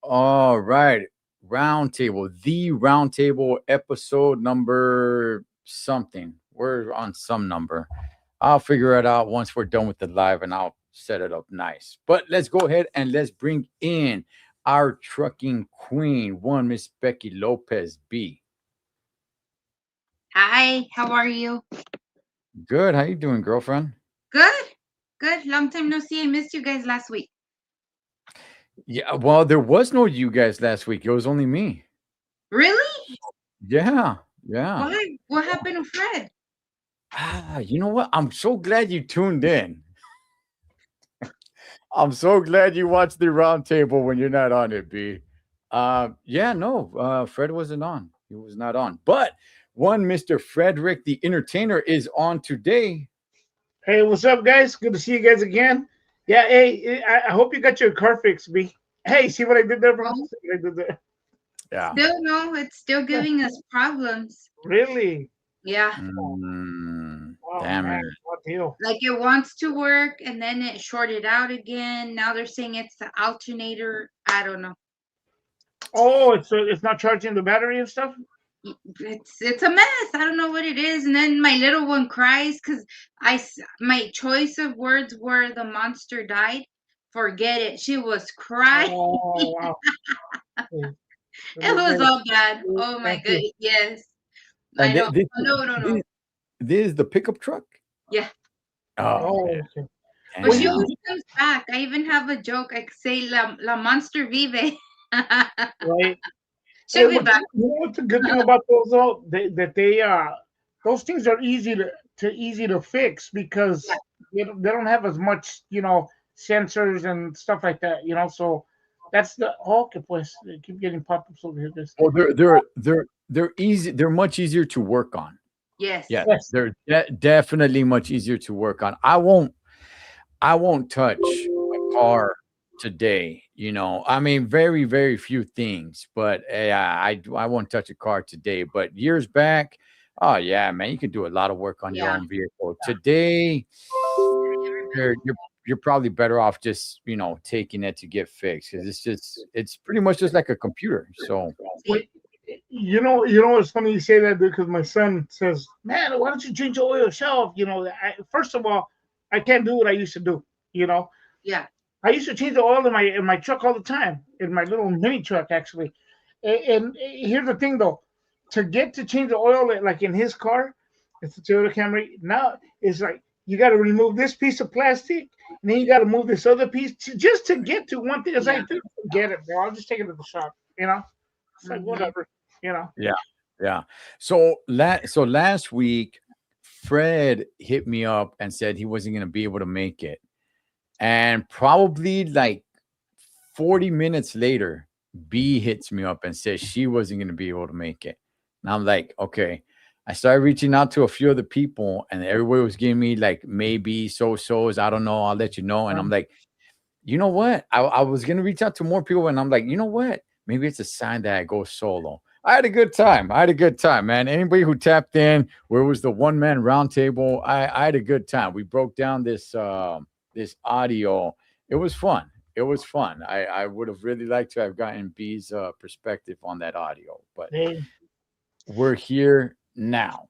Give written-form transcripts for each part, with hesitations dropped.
All right. Roundtable, the roundtable episode number something. We're on some number. I'll figure it out once we're done with the live and I'll set it up nice. But let's go ahead and let's bring in our trucking queen, one Miss Becky Lopez B. Hi, how are you? Good. How you doing, girlfriend? Good, good. Long time no see. I missed you guys last week. Yeah, well, there was no you guys last week. It was only me. Really? Yeah. Yeah. Why? What happened to Fred? You know what? I'm so glad you tuned in. I'm so glad you watched the roundtable when you're not on it, B. Yeah, no, Fred wasn't on. He was not on. But one Mr. Frederick the Entertainer is on today. Hey, what's up, guys? Good to see you guys again. Yeah, hey, I hope you got your car fixed, B. Hey, see what I did there, bro? Oh. See what I did there? Yeah. Still no, it's still giving us problems. Really? Yeah, Oh, Damn man, it. what deal? like it wants to work and then it shorted out again. Now they're saying it's the alternator. I don't know. Oh, it's not charging the battery and stuff? It's a mess. I don't know what it is. And then my little one cries because my choice of words were the monster died. Forget it. She was crying. Oh, wow. It was all bad. Oh my Thank you. goodness. Yes. I And know. this, No. this is the pickup truck? Yeah. Oh, Oh, man. okay. But she Damn. always comes back. I even have a joke. I could say La Monster Vive. Right. She'll be Hey, back. you know what's a good thing about those though? Those things are easy to fix because they don't have as much, sensors and stuff like that, So that's the okay, pues they keep getting pop-ups over here. This Oh, they're easy. They're much easier to work on. Yes. Yeah, yes. they're definitely much easier to work on. I won't touch a car today. I mean, very, very few things, but I won't touch a car today. But years back, oh yeah, man, you can do a lot of work on your Yeah. own vehicle. Today, you're probably better off just taking it to get fixed because it's pretty much just like a computer. So Wait, what's funny you say that because my son says, "Man, why don't you change the oil yourself?" First of all, I can't do what I used to do. Yeah. I used to change the oil in my truck all the time, in my little mini truck actually. And here's the thing though, to get to change the oil like in his car, it's a Toyota Camry. Now it's like you got to remove this piece of plastic, and then you got to move this other piece just to get to one thing. It's Yeah. like, dude, forget it, bro. I'll just take it to the shop. It's like Mhm. whatever. yeah. So last week, Fred hit me up and said he wasn't going to be able to make it, and probably like 40 minutes later, B hits me up and says she wasn't going to be able to make it. And I'm like, okay. I started reaching out to a few other people, and everybody was giving me like maybe so-sos. I don't know. I'll let you know. And I'm like, you know what? I was gonna reach out to more people, and I'm like, you know what? Maybe it's a sign that I go solo. I had a good time. I had a good time, man. Anybody who tapped in, where it was the one man roundtable, I had a good time. We broke down this audio. It was fun. It was fun. I would have really liked to have gotten B's perspective on that audio, but Hey, we're here now.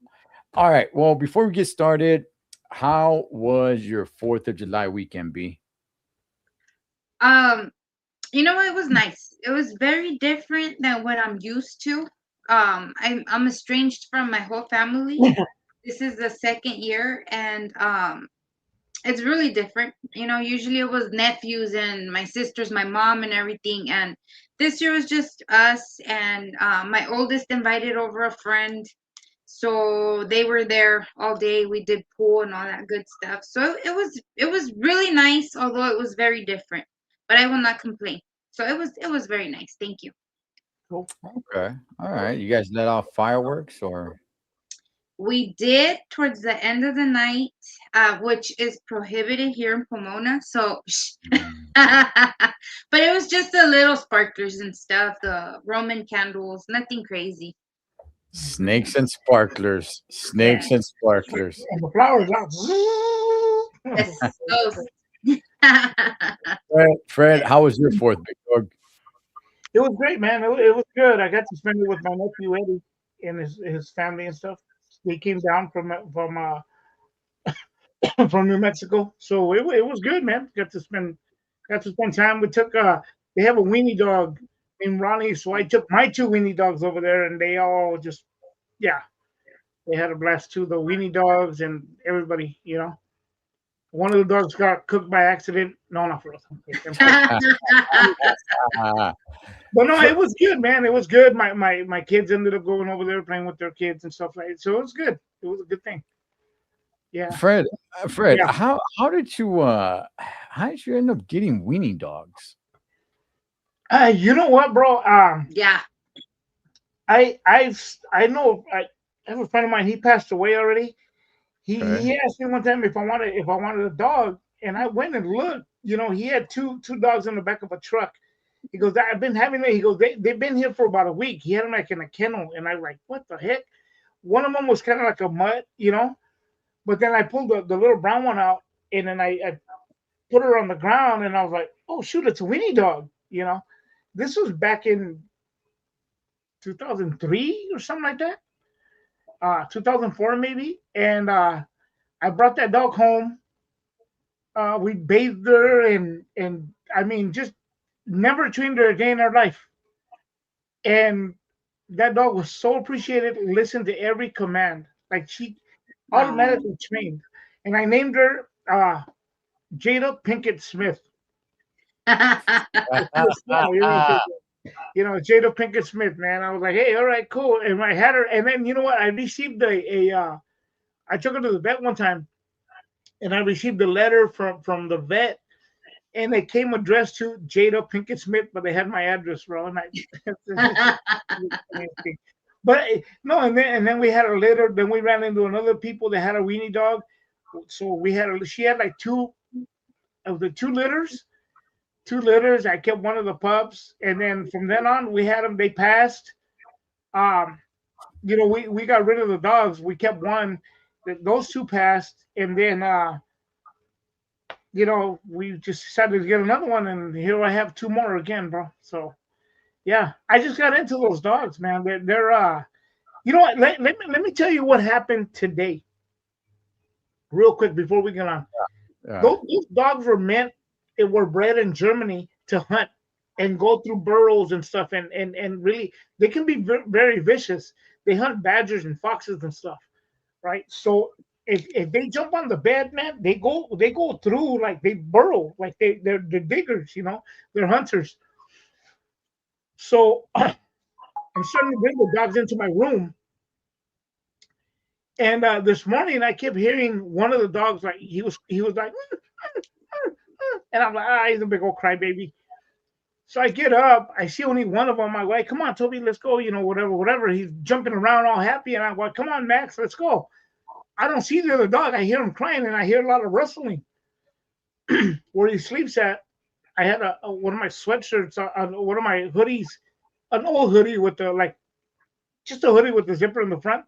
All right. Well, before we get started, how was your 4th of July weekend, B? um, you know what? It was nice. It was very different than what I'm used to. I'm estranged from my whole family. This is the second year, and it's really different. Usually it was nephews and my sisters, my mom, and everything. And this year was just us. And my oldest invited over a friend, so they were there all day. We did pool and all that good stuff. So it was really nice, although it was very different. But I will not complain. So it was very nice. Thank you. cool. Okay. All right. You guys let off fireworks or? We did towards the end of the night, which is prohibited here in Pomona. So, Mm. but it was just the little sparklers and stuff, the Roman candles, nothing crazy. Snakes and sparklers. Yeah. Snakes and sparklers. And the flowers out. Yes. Those. Fred, how was your 4th, big dog? It was great, man. It was good. I got to spend it with my nephew Eddie and his family and stuff. They came down from New Mexico, so it was good, man. Got to spend time. We took they have a weenie dog named Ronnie, so I took my two weenie dogs over there, and they all just yeah, they had a blast too. The weenie dogs and everybody, you know. One of the dogs got cooked by accident. No, not for us. Ah, But no, it was good, man. It was good. My kids ended up going over there playing with their kids and stuff like that. So it was good. It was a good thing. Yeah. Fred, Yeah. how did you end up getting weenie dogs? You know what, bro? Yeah. I know I have a friend of mine. He passed away already. Okay. He asked me one time if I wanted a dog, and I went and looked. You know, he had two dogs in the back of a truck. He goes, I've been having it. He goes, they've been here for about a week. He had them like in a kennel, and I was like, what the heck? One of them was kind of like a mutt, you know. But then I pulled the little brown one out, and then I put her on the ground, and I was like, oh shoot, it's a weenie dog, you know. This was back in 2003 or something like that, 2004 maybe, and I brought that dog home. We bathed her, and I mean, just never trained her a day in her life. And that dog was so appreciated, listened to every command. Like she Wow. automatically trained. And I named her Jada Pinkett Smith. She was small, Jada Pinkett Smith, man. I was like, hey, all right, cool. And I had her, and then you know what? I received I took her to the vet one time, and I received a letter from the vet, and it came addressed to Jada Pinkett Smith, but they had my address wrong. But no, and then we had a litter. Then we ran into another people that had a weenie dog. So she had like two of the two litters. Two litters. I kept one of the pups, and then from then on, we had them. They passed. Um, we got rid of the dogs. We kept one. Those two passed, and then we just decided to get another one, and here I have two more again, bro. So yeah, I just got into those dogs, man. They're you know what? Let me tell you what happened today, real quick before we get on. Yeah. Those dogs were bred in Germany to hunt and go through burrows and stuff, and really they can be very vicious. They hunt badgers and foxes and stuff, right? So if they jump on the bed, man, they go through, like they burrow, like they're diggers, they're hunters. So I'm starting to bring the dogs into my room, and this morning I kept hearing one of the dogs, like he was like, and I'm like, he's a big old crybaby. So I get up, I see only one of them. I'm like, come on, Toby, let's go. Whatever. He's jumping around all happy. And I'm like, come on, Max, let's go. I don't see the other dog. I hear him crying and I hear a lot of rustling. Where he sleeps at, I had one of my sweatshirts, one of my hoodies, an old hoodie with just a hoodie with the zipper in the front.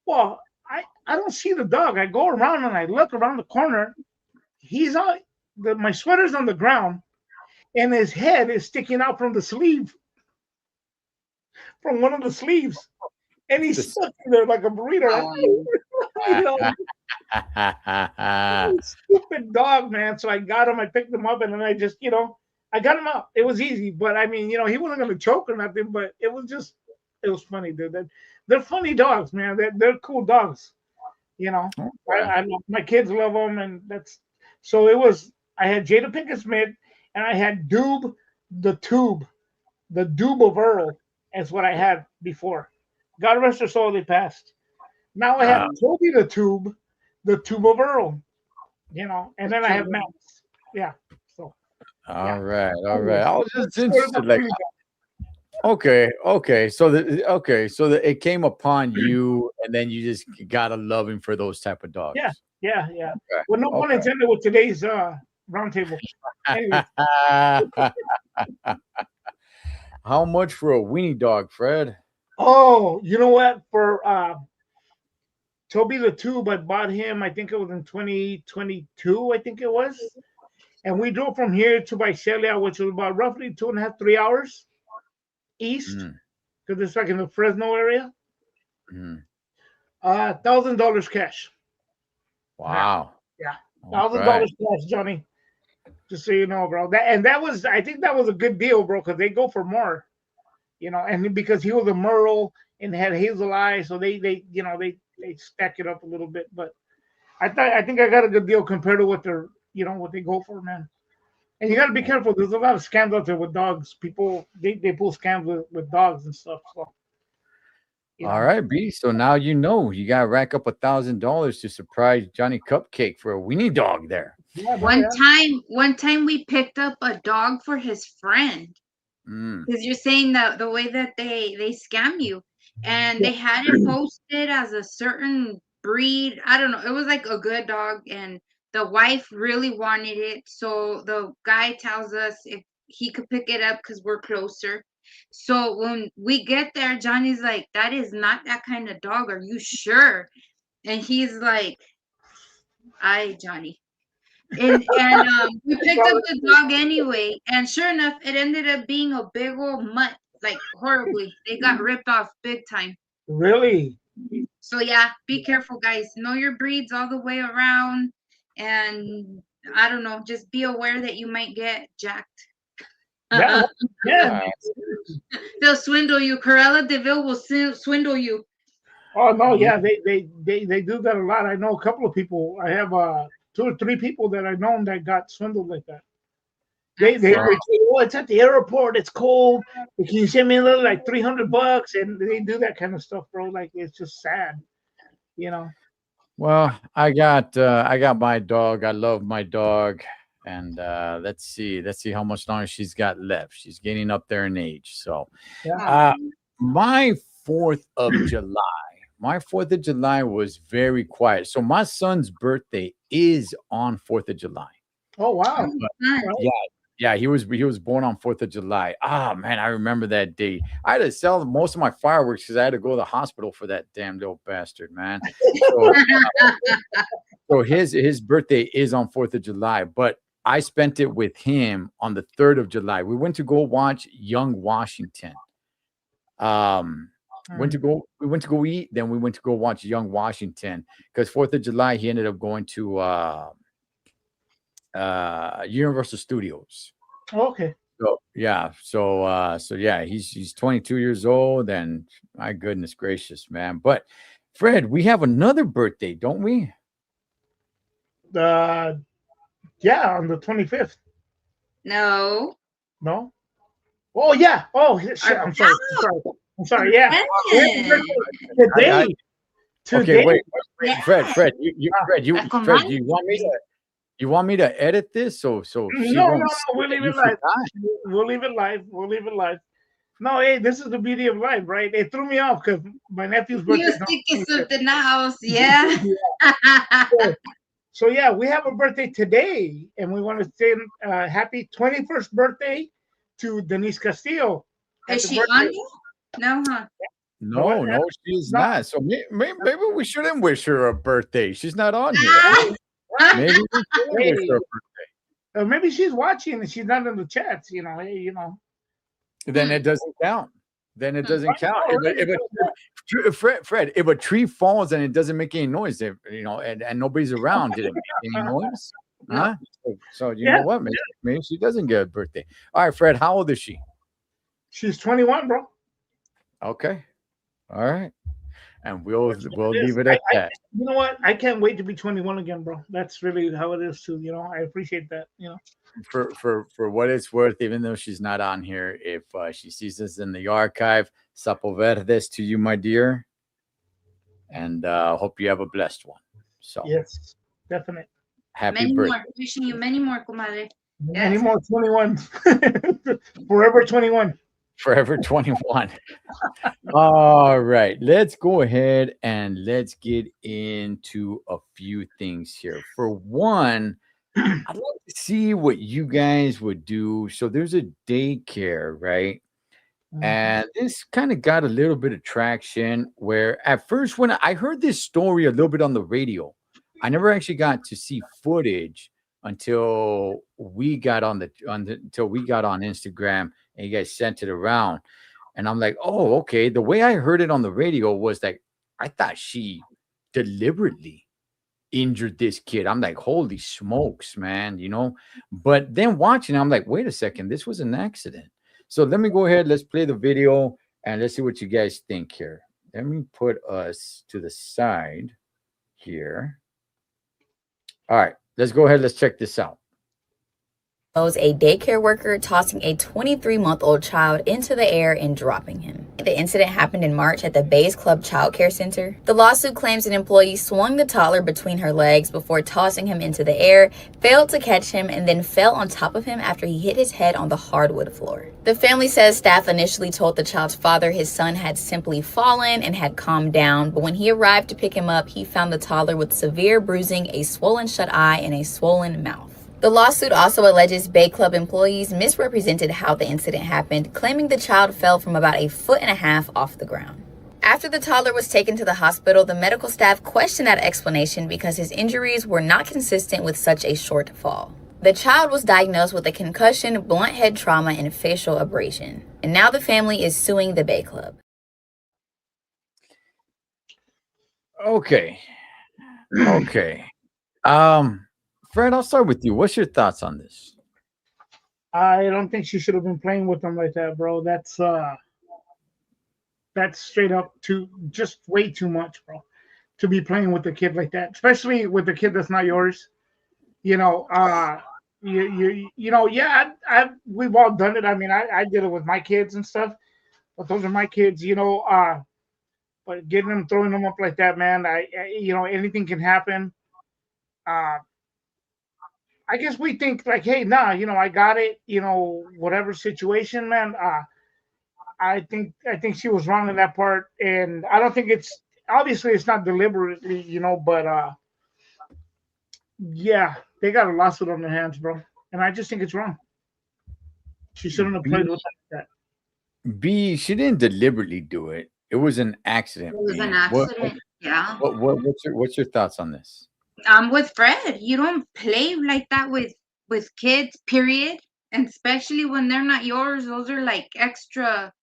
Well, I don't see the dog. I go around and I look around the corner. He's on my sweater's on the ground, and his head is sticking out from the sleeve, from one of the sleeves, and he's stuck in there like a burrito. Stupid dog, man. So I got him. I picked him up, and then I just, I got him out. It was easy, but I mean, he wasn't going to choke or nothing. But it was funny, dude. They're funny dogs, man. They're cool dogs. My kids love them, and so it was. I had Jada Pinkett Smith, and I had Doob the Tube of Earl, is what I had before. God rest her soul, they passed. Now I have Toby the Tube of Earl, and then I have Max. Yeah. So. All right. I was just interested, like. Okay. So it came upon you, and then you just got a loving for those type of dogs. Yeah. Okay. Well, no pun intended with today's roundtable. Anyway. How much for a weenie dog, Fred? Oh, you know what? For Toby the Tube, I bought him, I think it was in 2022, I think it was. And we drove from here to Visalia, which was about roughly 2.5, 3 hours east, because it's like in the Fresno area. $1,000 cash. Wow. Yeah. $1,000 cash, Johnny. Just so you know, bro. I think that was a good deal, bro, because they go for more. And because he was a Merle and had hazel eyes, so they stack it up a little bit. But I think I got a good deal compared to what what they go for, man. And you got to be careful. There's a lot of scams out there with dogs. People they pull scams with dogs and stuff. So. All right, B. So now you got to rack up $1,000 to surprise Johnny Cupcake for a weenie dog there. Yeah, one time we picked up a dog for his friend. Because you're saying that the way that they scam you, and they had it posted as a certain breed. I don't know. It was like a good dog, and the wife really wanted it. So the guy tells us if he could pick it up because we're closer. So when we get there, Johnny's like, "That is not that kind of dog. Are you sure?" And he's like, "Aye, Johnny." And we picked up the dog anyway, and sure enough, it ended up being a big old mutt, like horribly. They got ripped off big time. Really? So yeah, be careful, guys. Know your breeds all the way around, and I don't know, just be aware that you might get jacked. Yeah. They'll swindle you. Corella Deville will swindle you. Oh no, yeah, they do that a lot. I know a couple of people. I have 2 or 3 people that I know that got swindled like that. They say, "Oh, it's at the airport. It's cold. Can you send me a little like $300?" And they do that kind of stuff, bro. Like it's just sad, Well, I got my dog. I love my dog, and let's see how much longer she's got left. She's getting up there in age. So, my 4th of July. My 4th of July was very quiet. So my son's birthday is on 4th of July. Oh wow! Yeah, he was born on 4th of July. Ah, man, I remember that day. I had to sell most of my fireworks because I had to go to the hospital for that damn little bastard, man. So his birthday is on 4th of July, but I spent it with him on the 3rd of July. We went to go watch Young Washington. We went to go eat, then we went to go watch Young Washington because 4th of July he ended up going to Universal Studios. Okay. So he's 22 years old, and my goodness gracious, man. But Fred, we have another birthday, don't we? On the 25th. No. Oh yeah. Oh shit. I'm sorry. Yeah. Today. Okay, wait. Fred, you want me to? You want me to edit this so she No, no, won't no. say We'll that leave you it live. forgot? We'll leave it live. We'll leave it live. No, hey, this is the beauty of life, right? It threw me off because my nephew's You birthday was is on thinking the 25th. something else, yeah. So yeah, we have a birthday today, and we want to say happy 21st birthday to Denise Castillo. Is Happy she on birthday! you? No, huh? No, No, she's no. not. So maybe we shouldn't wish her a birthday. She's not on here. Maybe we shouldn't wish her a Hey, maybe she's watching and she's not in the chats. Hey, Then it doesn't count. Then it Hmm. doesn't count. All right. Fred, if a tree falls and it doesn't make any noise, and nobody's around, did it make any noise? No. Huh? So you Yeah. know what? Maybe she doesn't get a birthday. All right, Fred, how old is she? She's 21, bro. Okay. All right. And we'll That's what it is. leave it at that. You know what? I can't wait to be 21 again, bro. That's really how it is too. I appreciate that. For what it's worth, even though she's not on here, if she sees us in the archive, Sapo Verdes to you, my dear. And hope you have a blessed one. So Yes, definite. happy Many birthday. more. Wishing you many more, comadre. Many Yes. more 21. Forever 21. Forever 21. All right, let's go ahead and let's get into a few things here. For one, I'd like to see what you guys would do. So there's a daycare, right? And this kind of got a little bit of traction where at first when I heard this story a little bit on the radio, I never actually got to see footage until we got until we got on Instagram and you guys sent it around. And I'm like, oh, okay. The way I heard it on the radio was like, I thought she deliberately injured this kid. I'm like, holy smokes, man, But then watching, I'm like, wait a second, this was an accident. So let me go ahead, let's play the video and let's see what you guys think here. Let me put us to the side here. All right, let's go ahead, let's check this out. A daycare worker tossing a 23-month-old child into the air and dropping him. The incident happened in March at the Bays Club Child Care Center. The lawsuit claims an employee swung the toddler between her legs before tossing him into the air, failed to catch him, and then fell on top of him after he hit his head on the hardwood floor. The family says staff initially told the child's father his son had simply fallen and had calmed down, but when he arrived to pick him up, he found the toddler with severe bruising, a swollen shut eye, and a swollen mouth. The lawsuit also alleges Bay Club employees misrepresented how the incident happened, claiming the child fell from about 1.5 feet off the ground. After the toddler was taken to the hospital, the medical staff questioned that explanation because his injuries were not consistent with such a short fall. The child was diagnosed with a concussion, blunt head trauma, and facial abrasion. And now the family is suing the Bay Club. Okay. Fred, I'll start with you. What's your thoughts on this? I don't think she should have been playing with them like that, bro. That's straight up just way too much, bro. To be playing with a kid like that, especially with a kid that's not yours. Yeah, we've all done it. I mean, I did it with my kids and stuff, but those are my kids, but getting them, throwing them up like that, man, anything can happen. I guess we think like, hey, nah, I got it, whatever situation, man. I think she was wrong in that part, and I don't think obviously it's not deliberately, but yeah, they got a lawsuit on their hands, bro, and I just think it's wrong. She shouldn't have played with that. She didn't deliberately do it. It was an accident. It was B. an accident. Yeah. What's your thoughts on this? I'm with Fred. You don't play like that with kids, period. And especially when they're not yours. Those are like extra.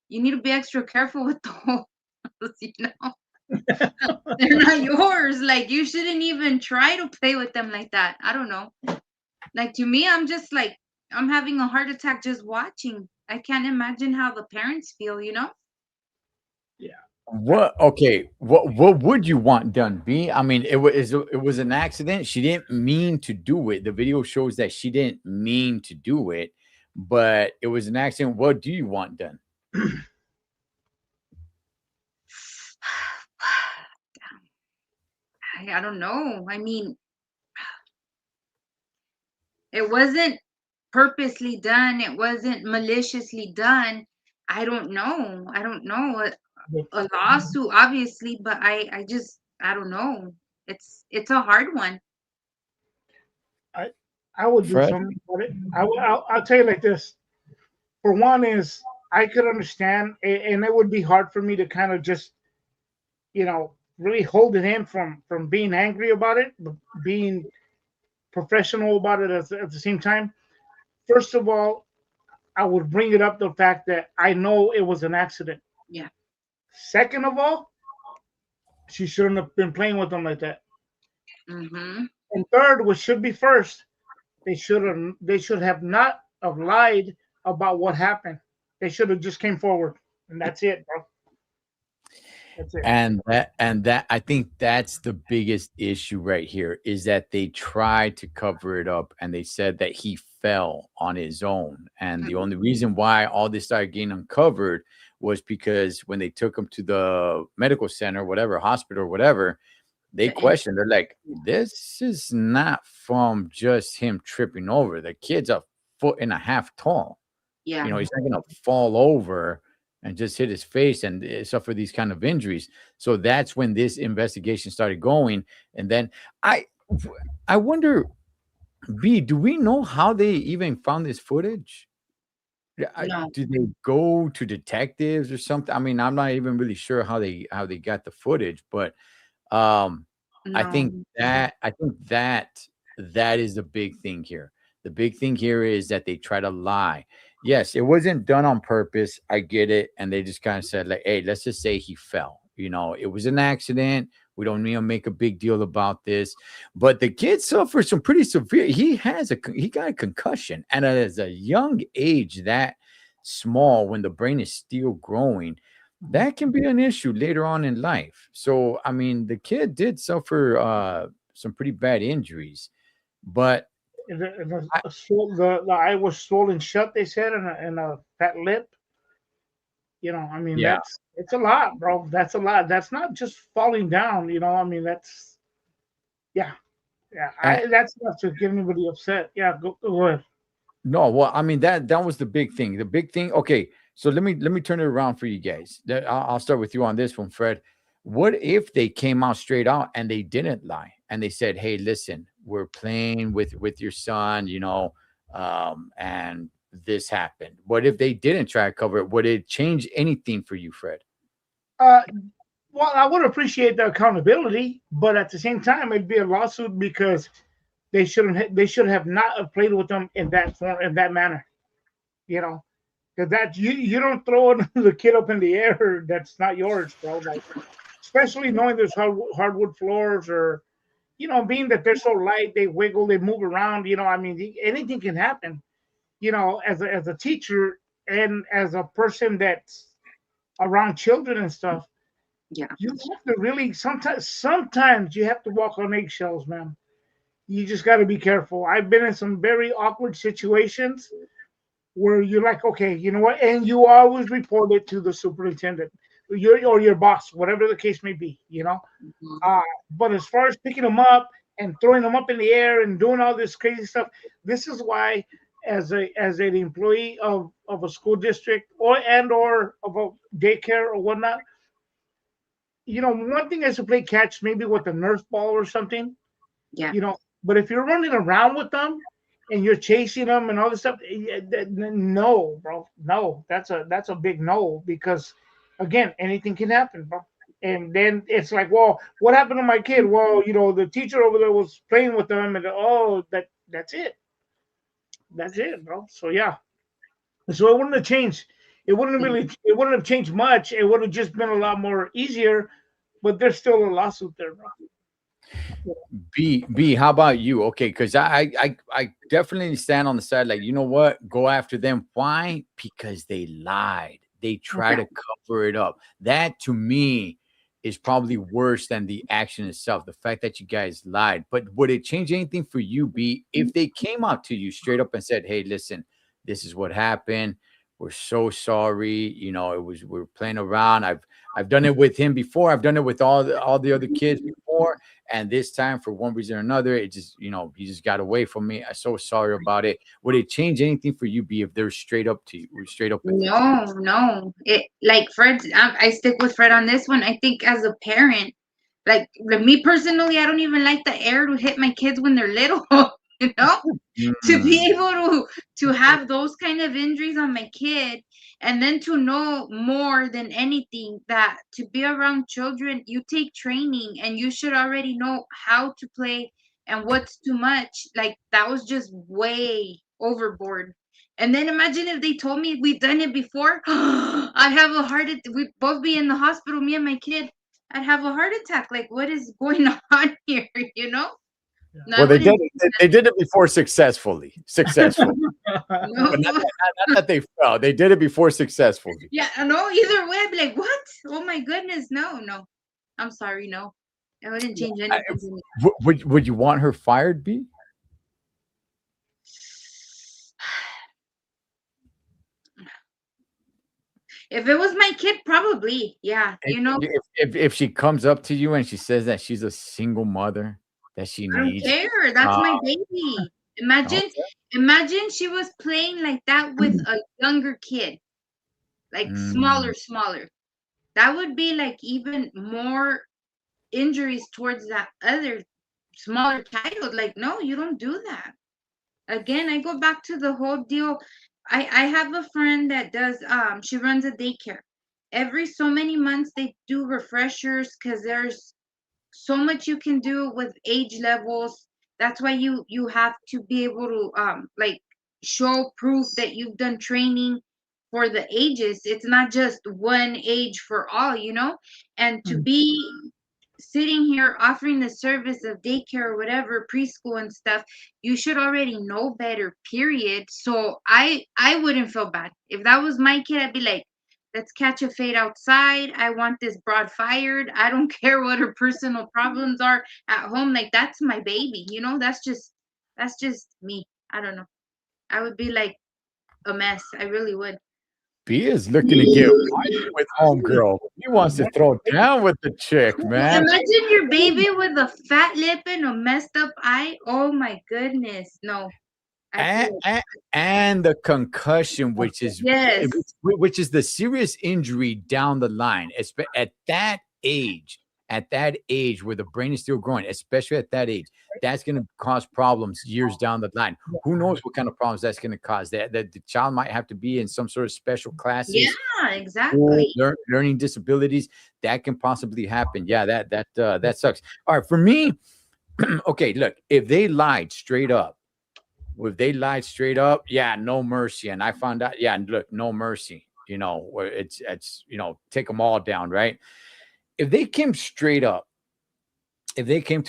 You need to be extra careful with those, They're not yours. Like, you shouldn't even try to play with them like that. I don't know. Like, to me, I'm just like, I'm having a heart attack just watching. I can't imagine how the parents feel, Yeah. What would you want done, B? I mean, it was an accident. She didn't mean to do it. The video shows that she didn't mean to do it, but it was an accident. What do you want done? I don't know. I mean, It wasn't purposely done. It wasn't maliciously done. I don't know. I don't know. A lawsuit, obviously, but I don't know. It's a hard one. I would do Fred? something about it. I'll tell you like this. For one, is I could understand, and it would be hard for me to kind of just, really hold it in from being angry about it, but being professional about it at the same time. First of all, I would bring it up the fact that I know it was an accident. Yeah. Second of all, she shouldn't have been playing with them like that. Mm-hmm. And third, which should be first, they should have not have lied about what happened. They should have just came forward, and that's it, bro. That's it. And that I think that's the biggest issue right here is that they tried to cover it up and they said that he fell on his own. And the only reason why all this started getting uncovered was because when they took him to the medical center, whatever, hospital or whatever, they questioned. They're like, this is not from just him tripping over. The kid's a 1.5 feet tall. Yeah. He's not going to fall over and just hit his face and suffer these kind of injuries. So that's when this investigation started going. And then I wonder, B, do we know how they even found this footage? No. Do they go to detectives or something? I mean, I'm not even really sure how they got the footage, but I think No. that is the big thing here. The big thing here is that they try to lie. Yes, it wasn't done on purpose. I get it. And they just kind of said, like, hey, let's just say he fell. It was an accident. We don't need to make a big deal about this. But the kid suffered some pretty severe. He got a concussion. And at a young age, that small, when the brain is still growing, that can be an issue later on in life. So, I mean, the kid did suffer some pretty bad injuries. But The eye was swollen shut, they said, and a fat lip. I mean, yeah. it's a lot, bro. That's a lot. That's not just falling down. I mean, yeah. That's enough to get anybody upset. Yeah, go ahead. No, well, I mean that was the big thing. The big thing. Okay, so let me turn it around for you guys. I'll start with you on this one, Fred. What if they came out straight out and they didn't lie and they said, "Hey, listen, we're playing with your son, and this happened." What if they didn't try to cover it? Would it change anything for you, Fred? Well, I would appreciate the accountability, but at the same time, it'd be a lawsuit because they should have not have played with them in that form, in that manner. Because that you don't throw the kid up in the air that's not yours, bro. Like, especially knowing there's hardwood floors, or being that they're so light, they wiggle, they move around. I mean, anything can happen. As a teacher and as a person that's around children and stuff, Yeah. you have to really sometimes you have to walk on eggshells, man. You just got to be careful. I've been in some very awkward situations where you're like, okay, you know what? And you always report it to the superintendent, or your boss, whatever the case may be, Mhm. But as far as picking them up and throwing them up in the air and doing all this crazy stuff, this is why, as an employee of a school district or of a daycare or whatnot, one thing is to play catch, maybe with a Nerf ball or something, Yeah. But if you're running around with them and you're chasing them and all this stuff, no, bro, no, that's a big no, because again, anything can happen, bro. And then it's like, well, what happened to my kid? Well, the teacher over there was playing with them, and that's it. That's it, bro. So yeah. So it wouldn't have changed. It wouldn't have changed much. It would have just been a lot more easier, but there's still a lawsuit there, bro. B, how about you? Okay, because I definitely stand on the side, like, you know what? Go after them. Why? Because they lied. They try to cover it up. That, to me, is probably worse than the action itself. The fact that you guys lied. But would it change anything for you, B, if they came out to you straight up and said, "Hey, listen, this is what happened. We're so sorry. We're playing around. I've done it with him before. I've done it with all the other kids before, And this time, for one reason or another, it just, he just got away from me. I'm so sorry about it. Would it change anything for you, B, if they're straight up to you, straight up with you? No. It like Fred. I stick with Fred on this one. I think as a parent, like me personally, I don't even like the air to hit my kids when they're little. You know, to be able to have those kind of injuries on my kid, and then to know more than anything that to be around children, you take training and you should already know how to play and what's too much. Like that was just way overboard. And then imagine if they told me we've done it before. I'd have a heart attack. We'd both be in the hospital, me and my kid. I'd have a heart attack. Like, what is going on here? You know? No, Well, they did it before successfully. No. But not that they fell. They did it before successfully. Yeah, no, either way, I'd be like, what? Oh my goodness, no. I'm sorry, no. I wouldn't change anything. to me. Would you want her fired, B? If it was my kid, probably. Yeah. If she comes up to you and she says that she's a single mother, that she I don't needs. care. That's my baby. Imagine she was playing like that with a younger kid. Like smaller. That would be like even more injuries towards that other smaller child. Like, no, you don't do that. Again, I go back to the whole deal. I have a friend that does she runs a daycare. Every so many months they do refreshers because there's so much you can do with age levels. That's why you have to be able to like show proof that you've done training for the ages. It's not just one age for all, and to be sitting here offering the service of daycare or whatever, preschool and stuff, you should already know better, period. So I wouldn't feel bad if that was my kid. I'd be like, let's catch a fade outside. I want this broad fired. I don't care what her personal problems are at home. Like, that's my baby, that's just me. I don't know. I would be like a mess. I really would. B is looking to get wild with homegirl. He wants to throw down with the chick, man. Imagine your baby with a fat lip and a messed up eye. Oh my goodness. No. And the concussion, which is the serious injury down the line. At that age where the brain is still growing, especially at that age, that's going to cause problems years down the line. Who knows what kind of problems that's going to cause? That the child might have to be in some sort of special classes. Yeah, exactly. Learning disabilities, that can possibly happen. Yeah, that sucks. All right, for me, okay, look, if they lied straight up, yeah, no mercy. And I found out, yeah, look, no mercy. Where it's take them all down, right? If they came to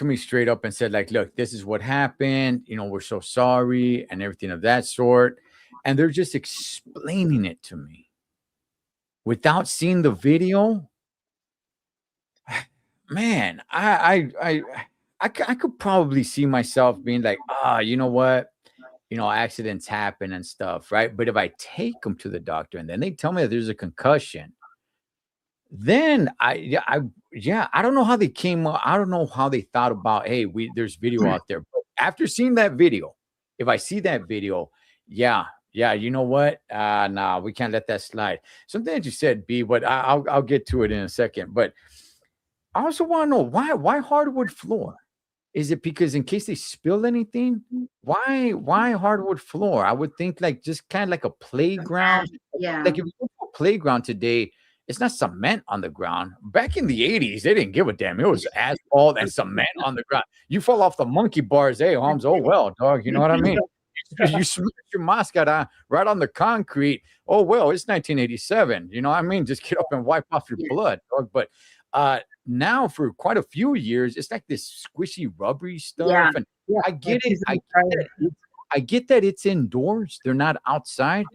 me straight up and said, like, look, this is what happened, we're so sorry and everything of that sort, and they're just explaining it to me without seeing the video, man, I could probably see myself being like, you know what? Accidents happen and stuff, right? But if I take them to the doctor and then they tell me that there's a concussion, then I don't know how they came up. I don't know how they thought about, hey, there's video out there. But after seeing that video, if I see that video, yeah, you know what? Nah, we can't let that slide. Something that you said, B, but I'll get to it in a second. But I also want to know why hardwood floor? Is it because in case they spill anything? Why hardwood floor? I would think like just kind of like a playground. Yeah. Like if you go to a playground today, it's not cement on the ground. Back in the 80s, they didn't give a damn. It was asphalt and cement on the ground. You fall off the monkey bars, hey, Holmes, oh well, dog. You know what I mean? You smash your mascot right on the concrete. Oh well, it's 1987. You know what I mean? Just get up and wipe off your blood, dog. But now for quite a few years, it's like this squishy, rubbery stuff. Yeah. And I get it. I get that it's indoors. They're not outside.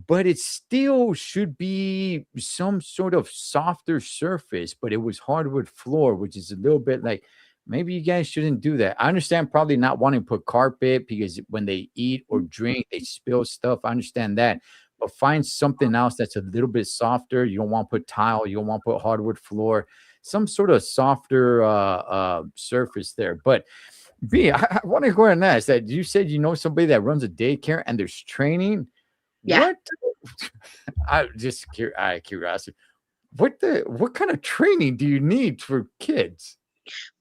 But it still should be some sort of softer surface, but it was hardwood floor, which is a little bit like, maybe you guys shouldn't do that. I understand probably not wanting to put carpet because when they eat or drink, they spill stuff. I understand that. but find something else that's a little bit softer. You don't want to put tile, you don't want to put hardwood floor, some sort of softer surface there. But B, I want to go ahead and ask that you said you know somebody that runs a daycare and there's training. Yeah. What? I just curiosity. What kind of training do you need for kids?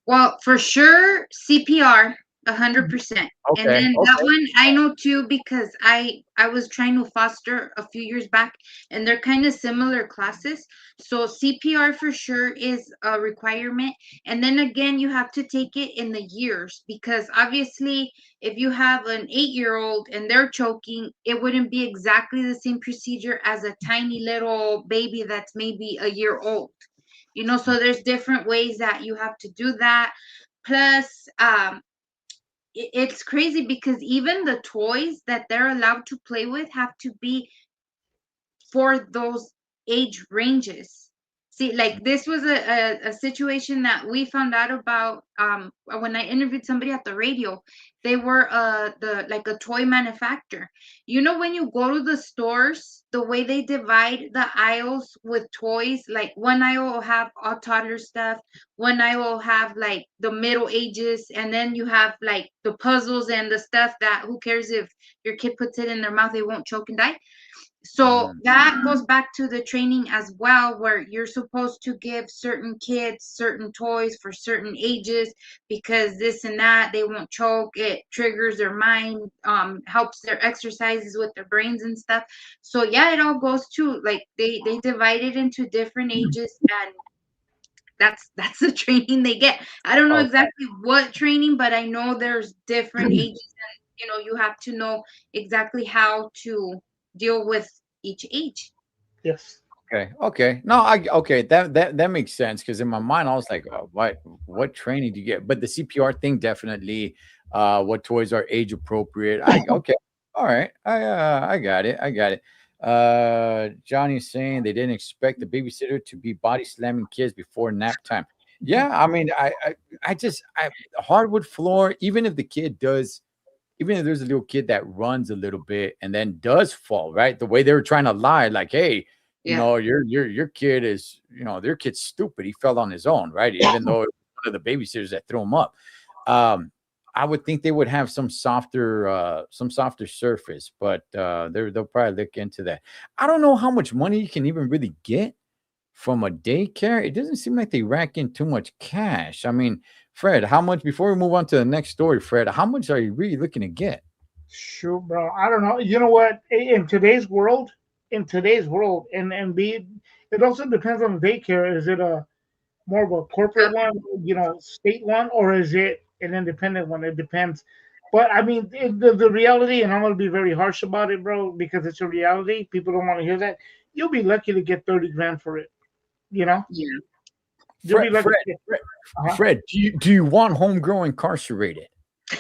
Well, for sure, CPR, 100%. And Okay, then that okay. one I know too because I was trying to foster a few years back, and they're kind of similar classes. So CPR for sure is a requirement. And then again, you have to take it in the years because obviously, if you have an 8-year-old and they're choking, it wouldn't be exactly the same procedure as a tiny little baby that's maybe a year old. So there's different ways that you have to do that. Plus, it's crazy because even the toys that they're allowed to play with have to be for those age ranges. See, like this was a situation that we found out about when I interviewed somebody at the radio. They were a toy manufacturer. When you go to the stores, the way they divide the aisles with toys, like one aisle will have all toddler stuff, one aisle will have like the middle ages, and then you have like the puzzles and the stuff that who cares if your kid puts it in their mouth, they won't choke and die. So that goes back to the training as well, where you're supposed to give certain kids certain toys for certain ages because this and that, they won't choke. It triggers their mind, helps their exercises with their brains and stuff. So yeah, it all goes to like they divide it into different ages, and that's the training they get. I don't know Okay. exactly what training, but I know there's different ages, and you have to know exactly how to deal with each age. Yes. Okay. No, okay. That makes sense because in my mind I was like, oh, what training do you get? But the CPR thing definitely. What toys are age appropriate? Okay. All right. I got it. I got it. Johnny's saying they didn't expect the babysitter to be body slamming kids before nap time. Yeah, I mean, I hardwood floor. Even if there's a little kid that runs a little bit and then does fall, right? The way they were trying to lie, like, hey, Yeah. your kid is, their kid's stupid. He fell on his own, right? Even though it was one of the babysitters that threw him up. I would think they would have some softer surface, but they'll probably look into that. I don't know how much money you can even really get from a daycare. It doesn't seem like they rack in too much cash. I mean, Fred, how much before we move on to the next story, Fred, how much are you really looking to get? Sure, bro. I don't know. You know what? In today's world, and be it also depends on the daycare. Is it a more of a corporate one, state one, or is it an independent one? It depends. But I mean, the reality, and I'm gonna be very harsh about it, bro, because it's a reality. People don't want to hear that. You'll be lucky to get 30 grand for it. You know, Yeah. you'll be Fred, lucky. Fred, To get, Fred, uh-huh. Fred, do you want homegirl incarcerated?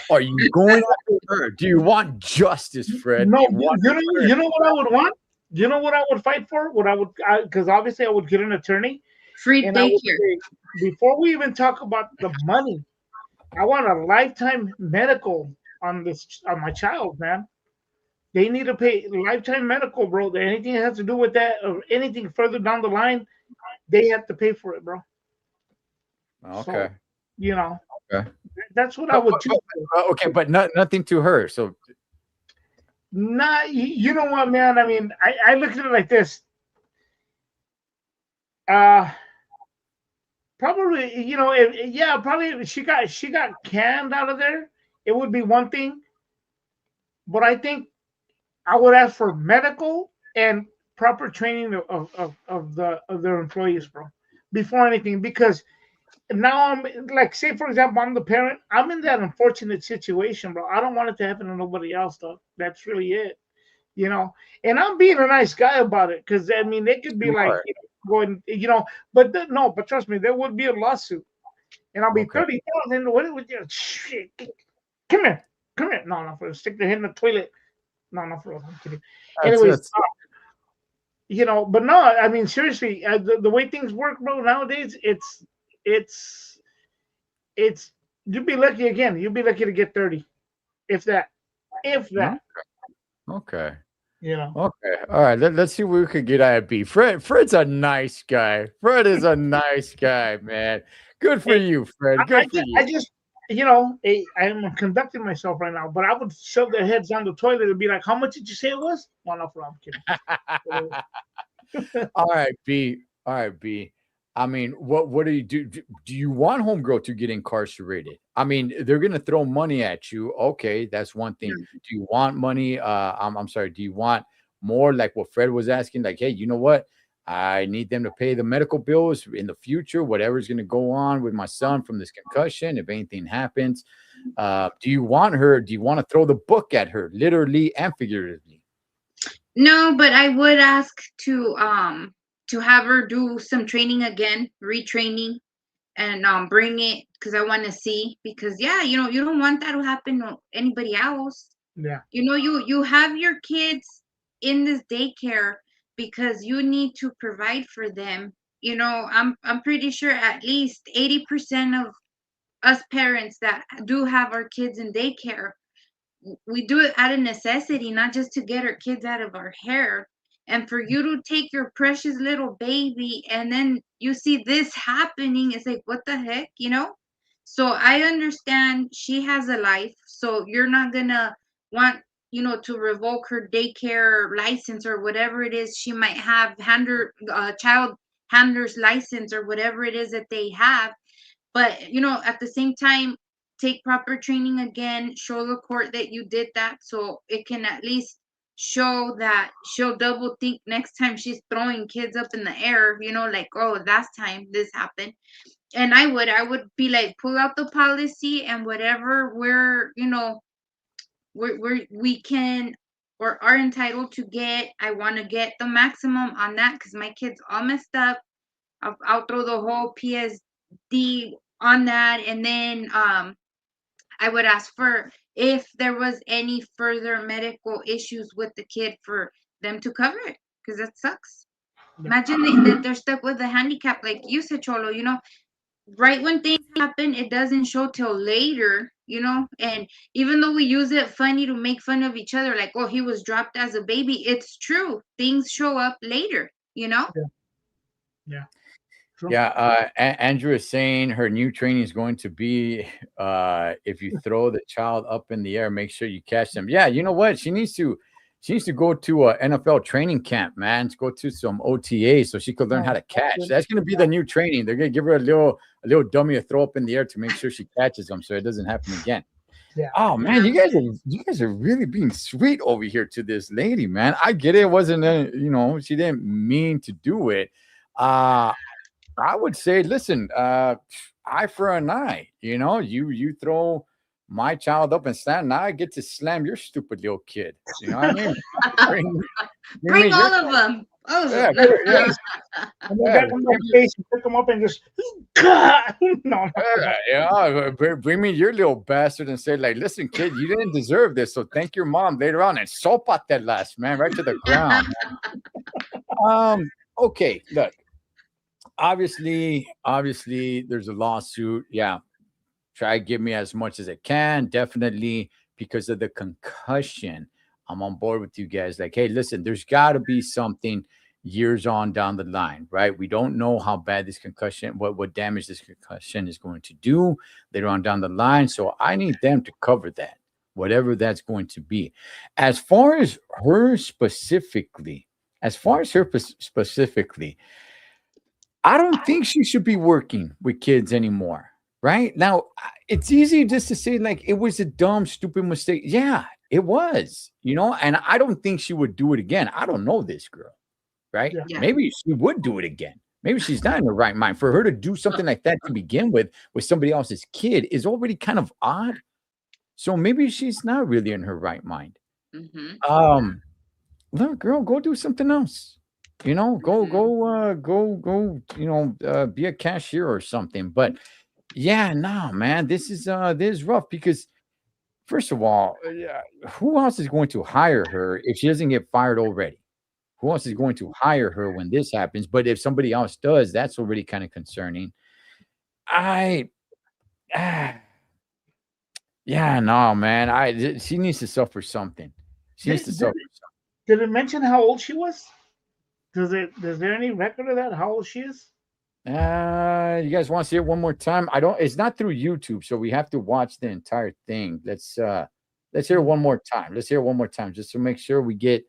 Are you going after her? Do you want justice, Fred? Do No, you want you know what I would want. You know what I would fight for? What I would, because obviously I would get an attorney, Free and I would daycare. say before we even talk about the money, I want a lifetime medical on my child, man. They need to pay lifetime medical, bro. Anything that has to do with that or anything further down the line, they have to pay for it, bro. Okay. So, you know, Okay. that's what I But, would but, choose. okay, but nothing to her. So Not, you know what, man? I mean, I look at it like this. Uh, Probably, yeah, probably if she got canned out of there, it would be one thing. But I think I would ask for medical and proper training of their employees, bro, before anything. Because now I'm like, say for example, I'm the parent. I'm in that unfortunate situation, bro. I don't want it to happen to nobody else, though. That's really it, you know. And I'm being a nice guy about it because I mean, they could be you like, are. going, but no, but trust me, there would be a lawsuit, and I'll be Okay. 30,000. What would you? Shit, come here, come here. No, no, for stick their head in the toilet. No, no, for I'm kidding. Anyways, That's but no, I mean seriously, the way things work, bro, nowadays, it's it's you'd be lucky again. You'd be lucky to get 30, if that, if no. that. Okay. You know. Okay. All right. Let's see what we could get out of B. Fred's a nice guy. Fred is a nice guy, man. Good for Hey, you, Fred. I Good for just, you. I'm conducting myself right now, but I would shove their heads down the toilet and be like, "How much did you say it was?" No, no, I'm kidding. All right, B. All right, B. I mean, what do you do? Do you want homegirl to get incarcerated? I mean, they're gonna throw money at you. Okay, that's one thing. Do you want money? I'm sorry. Do you want more like what Fred was asking? Like, hey, you know what? I need them to pay the medical bills in the future, whatever's gonna go on with my son from this concussion, if anything happens. Do you want her? Do you want to throw the book at her, literally and figuratively? No, but I would ask to have her do some training again, retraining, and bring it because I want to see, because yeah, you don't want that to happen to anybody else. Yeah, You have your kids in this daycare because you need to provide for them. I'm pretty sure at least 80% of us parents that do have our kids in daycare, we do it out of necessity, not just to get our kids out of our hair. And for you to take your precious little baby and then you see this happening, it's like, what the heck? So I understand she has a life, so you're not gonna want, to revoke her daycare license or whatever it is she might have, child handler's license or whatever it is that they have. But at the same time, take proper training again, show the court that you did that, so it can at least show that she'll double think next time she's throwing kids up in the air, like, oh, last time this happened. And I would be like, pull out the policy, and whatever we can or are entitled to get, I want to get the maximum on that because my kid's all messed up. I'll throw the whole PSD on that, and then I would ask for if there was any further medical issues with the kid for them to cover it, because that sucks. Imagine that they're stuck with a handicap, like you said, Cholo. Right when things happen, it doesn't show till later. And even though we use it funny to make fun of each other, like, oh, he was dropped as a baby, it's true. Things show up later. yeah. True. Yeah, Andrew is saying her new training is going to be if you throw the child up in the air, make sure you catch them. Yeah, you know what? She needs to go to a NFL training camp, man. To go to some OTA so she could learn how to catch. That's going to be the new training. They're going to give her a little dummy to throw up in the air to make sure she catches them, so it doesn't happen again. Yeah. Oh man, you guys are really being sweet over here to this lady, man. I get it. It wasn't she didn't mean to do it. I would say, listen, eye for an eye. You throw my child up and slam. Now I get to slam your stupid little kid. You know what I mean? Bring all of them. Oh, Yeah, no. And then back on my face and pick them up and just no. bring me your little bastard and say, like, listen, kid, you didn't deserve this. So thank your mom later on and soap at that last man right to the ground. Okay, look. Obviously, there's a lawsuit. Yeah, try to give me as much as it can. Definitely, because of the concussion, I'm on board with you guys. Like, hey, listen, there's got to be something years on down the line, right? We don't know how bad this concussion, what damage this concussion is going to do later on down the line. So I need them to cover that, whatever that's going to be. As far as her specifically, I don't think she should be working with kids anymore. Right now, it's easy just to say, like, it was a dumb, stupid mistake. Yeah, it was, and I don't think she would do it again. I don't know this girl, right? Yeah. Maybe she would do it again. Maybe she's not in her right mind. For her to do something like that to begin with somebody else's kid is already kind of odd. So maybe she's not really in her right mind. Mm-hmm. Look, girl, go do something else. Go, be a cashier or something. But yeah, no, man, this is rough because, first of all, who else is going to hire her if she doesn't get fired already? Who else is going to hire her when this happens? But if somebody else does, that's already kind of concerning. Yeah, no, man, she needs to suffer something. She needs to suffer something. Did it mention how old she was? Is there any record of that? How old she is? You guys want to see it one more time? I don't. It's not through YouTube, so we have to watch the entire thing. Let's hear it one more time. Let's hear it one more time, just to make sure we get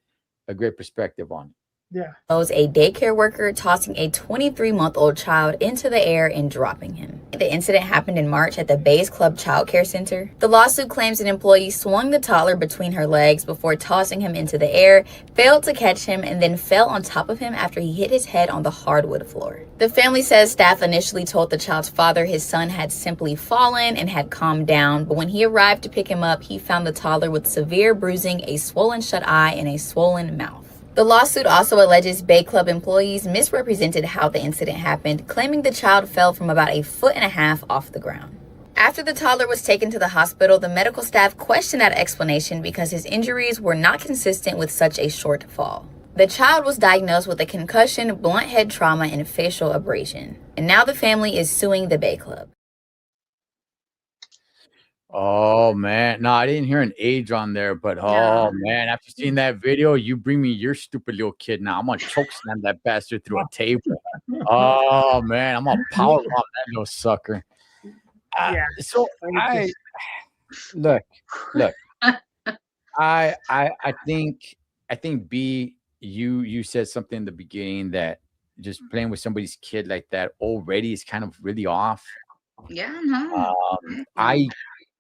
a great perspective on it. Yeah. Shows a daycare worker tossing a 23-month-old child into the air and dropping him. The incident happened in March at the Bays Club Child Care Center. The lawsuit claims an employee swung the toddler between her legs before tossing him into the air, failed to catch him, and then fell on top of him after he hit his head on the hardwood floor. The family says staff initially told the child's father his son had simply fallen and had calmed down, but when he arrived to pick him up, he found the toddler with severe bruising, a swollen shut eye, and a swollen mouth. The lawsuit also alleges Bay Club employees misrepresented how the incident happened, claiming the child fell from about 1.5 feet off the ground. After the toddler was taken to the hospital, the medical staff questioned that explanation because his injuries were not consistent with such a short fall. The child was diagnosed with a concussion, blunt head trauma, and facial abrasion. And now the family is suing the Bay Club. Oh man, no, I didn't hear an age on there, but oh man, after seeing that video, you bring me your stupid little kid now. I'm gonna choke slam that bastard through a table. Oh man, I'm gonna power bomb that little sucker. Yeah. So I look. I think B, you said something in the beginning that just playing with somebody's kid like that already is kind of really off. Yeah, no.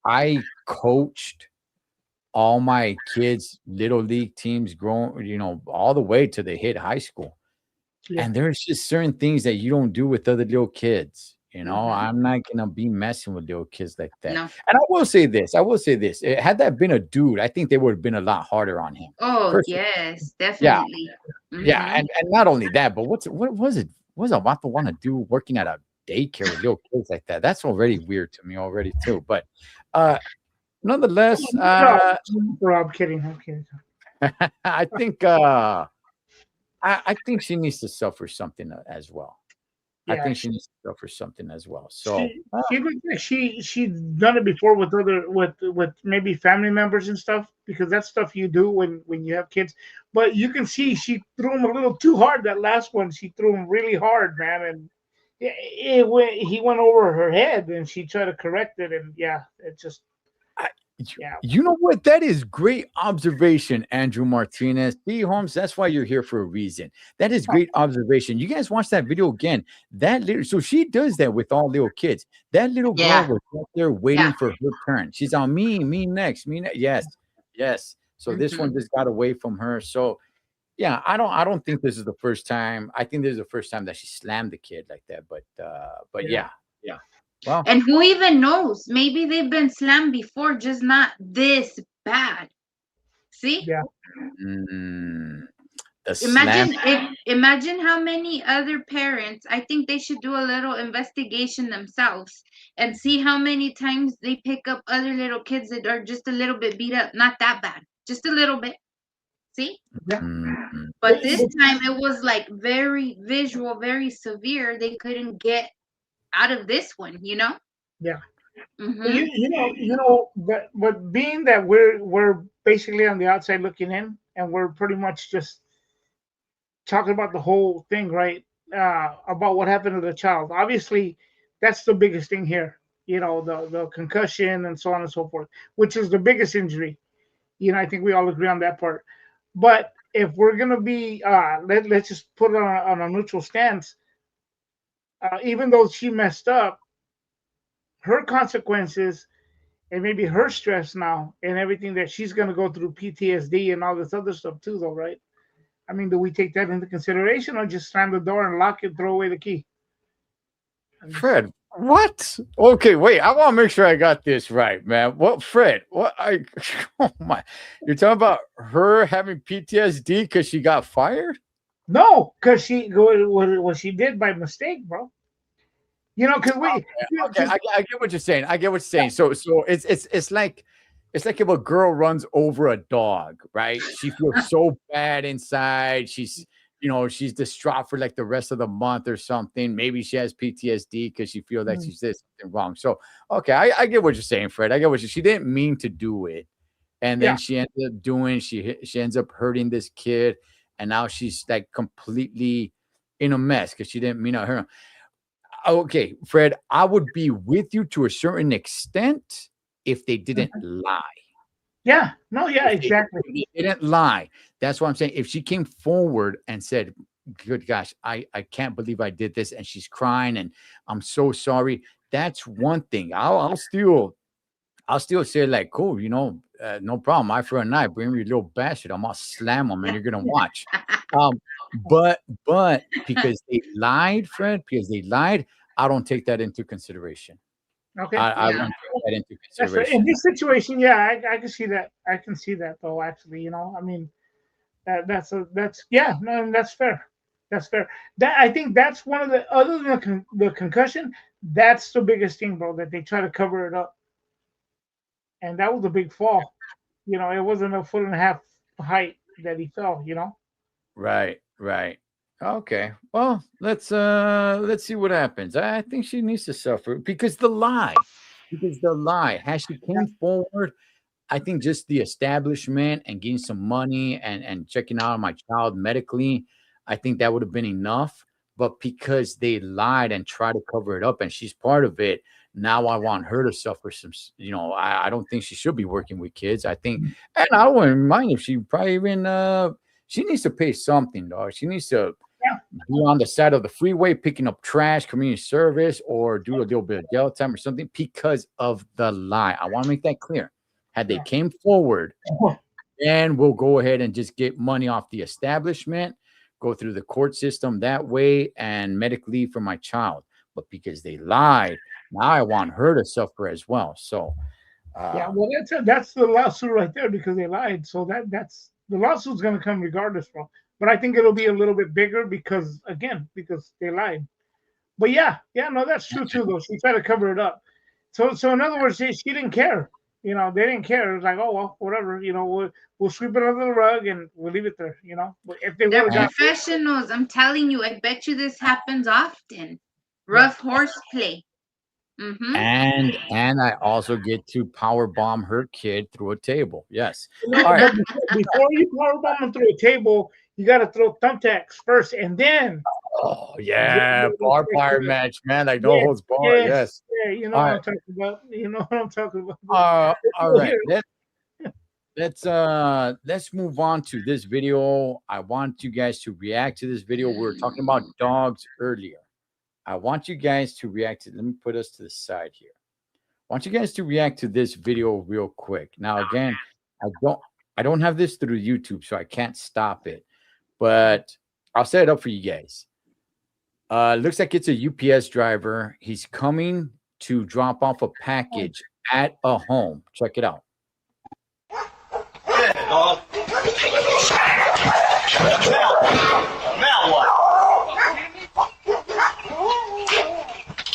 I coached all my kids' little league teams growing, all the way to they hit high school. Yeah. And there's just certain things that you don't do with other little kids. I'm not gonna be messing with little kids like that. No. And I will say this. Had that been a dude, I think they would have been a lot harder on him. Oh, Personally. yes, definitely. Yeah, and not only that, but what was it? What does a Vato want to do working at a daycare with little kids like that? That's already weird to me already too. But nonetheless, I'm kidding. I think I think she needs to suffer something as well. Yeah, I think she needs to suffer something as well. So she's done it before with other with maybe family members and stuff, because that's stuff you do when you have kids. But you can see she threw him a little too hard. That last one, she threw him really hard, man, and he went over her head, and she tried to correct it, and it just. You know what? That is great observation, Andrew Martinez. See, Holmes, that's why you're here for a reason. That is great observation. You guys watch that video again. So she does that with all little kids. That little girl was right there waiting for her turn. She's on me next. Yes. So this one just got away from her. So yeah, I don't think this is the first time. I think this is the first time that she slammed the kid like that. But yeah. Well, and who even knows? Maybe they've been slammed before, just not this bad. See? Yeah. Imagine how many other parents. I think they should do a little investigation themselves and see how many times they pick up other little kids that are just a little bit beat up. Not that bad, just a little bit. See? Yeah. But this time it was like very visual, very severe. They couldn't get out of this one, Yeah. But being that we're basically on the outside looking in, and we're pretty much just talking about the whole thing, right? About what happened to the child. Obviously, that's the biggest thing here. The concussion and so on and so forth, which is the biggest injury. I think we all agree on that part. But if we're gonna be, let's just put it on a neutral stance. Even though she messed up, her consequences and maybe her stress now and everything that she's going to go through, PTSD and all this other stuff too, though, right? I mean, do we take that into consideration, or just slam the door and lock it, throw away the key? Fred, what? Okay, wait. I want to make sure I got this right, man. What, Fred? What? Oh my! You're talking about her having PTSD because she got fired? No, because what she did by mistake, bro. Because we. Okay, I get what you're saying. So it's like if a girl runs over a dog, right? She feels so bad inside. She's distraught for like the rest of the month or something. Maybe she has PTSD because she feels like she did something wrong. So okay, I get what you're saying, Fred. She didn't mean to do it. And then she ended up doing, she ends up hurting this kid. And now she's like completely in a mess because she didn't mean to hurt him. Okay, Fred, I would be with you to a certain extent if they didn't lie. Yeah, no, yeah, If exactly. they didn't lie. That's what I'm saying. If she came forward and said, good gosh, I can't believe I did this, and she's crying and I'm so sorry, that's one thing. I'll still say like, cool, no problem. Eye for an eye. Bring me your little bastard. I'm gonna slam him, and you're gonna watch. But because they lied, Fred, because they lied, I don't take that into consideration. Okay. I won't take that into That's right. consideration. In this situation, yeah, I can see that. I can see that though. Actually, I mean, that's no, that's fair. That's fair. That I think that's one of the other than the concussion. That's the biggest thing, bro. That they try to cover it up, and that was a big fall. It wasn't a 1.5 foot height that he fell. Right. Okay. Well, let's see what happens. I think she needs to suffer because the lie. Has she came forward, I think just the establishment and getting some money and checking out my child medically, I think that would have been enough. But because they lied and tried to cover it up and she's part of it, now I want her to suffer some, I don't think she should be working with kids. I think, and I wouldn't mind if she probably even, she needs to pay something, dog. She needs to be on the side of the freeway picking up trash, community service, or do a little bit of jail time or something because of the lie. I want to make that clear. Had they came forward, then we'll go ahead and just get money off the establishment, go through the court system that way, and medical leave for my child. But because they lied, now I want her to suffer as well. So, well, that's the lawsuit right there because they lied. So that's the lawsuit's going to come regardless, bro. But I think it'll be a little bit bigger because they lied. But no, that's true too. Though she tried to cover it up. So in other words, she didn't care. They didn't care. It was like, oh well, whatever. We'll sweep it under the rug and we'll leave it there. But if they're professionals, I'm telling you. I bet you this happens often. Rough horseplay. Mm-hmm. And I also get to power bomb her kid through a table. Yes. All right. Before you power bomb them through a table, you got to throw thumbtacks first, and then. Oh yeah, bar fire match, man. Like no holds bar. Yes. Yeah, you know what I'm talking about. All right. Let's move on to this video. I want you guys to react to this video. We were talking about dogs earlier. I want you guys to react to. Let me put us to the side here. I want you guys to react to this video real quick. Now, again, I don't have this through YouTube, so I can't stop it. But I'll set it up for you guys. Looks like it's a UPS driver. He's coming to drop off a package at a home. Check it out. Yeah, dog. Now what?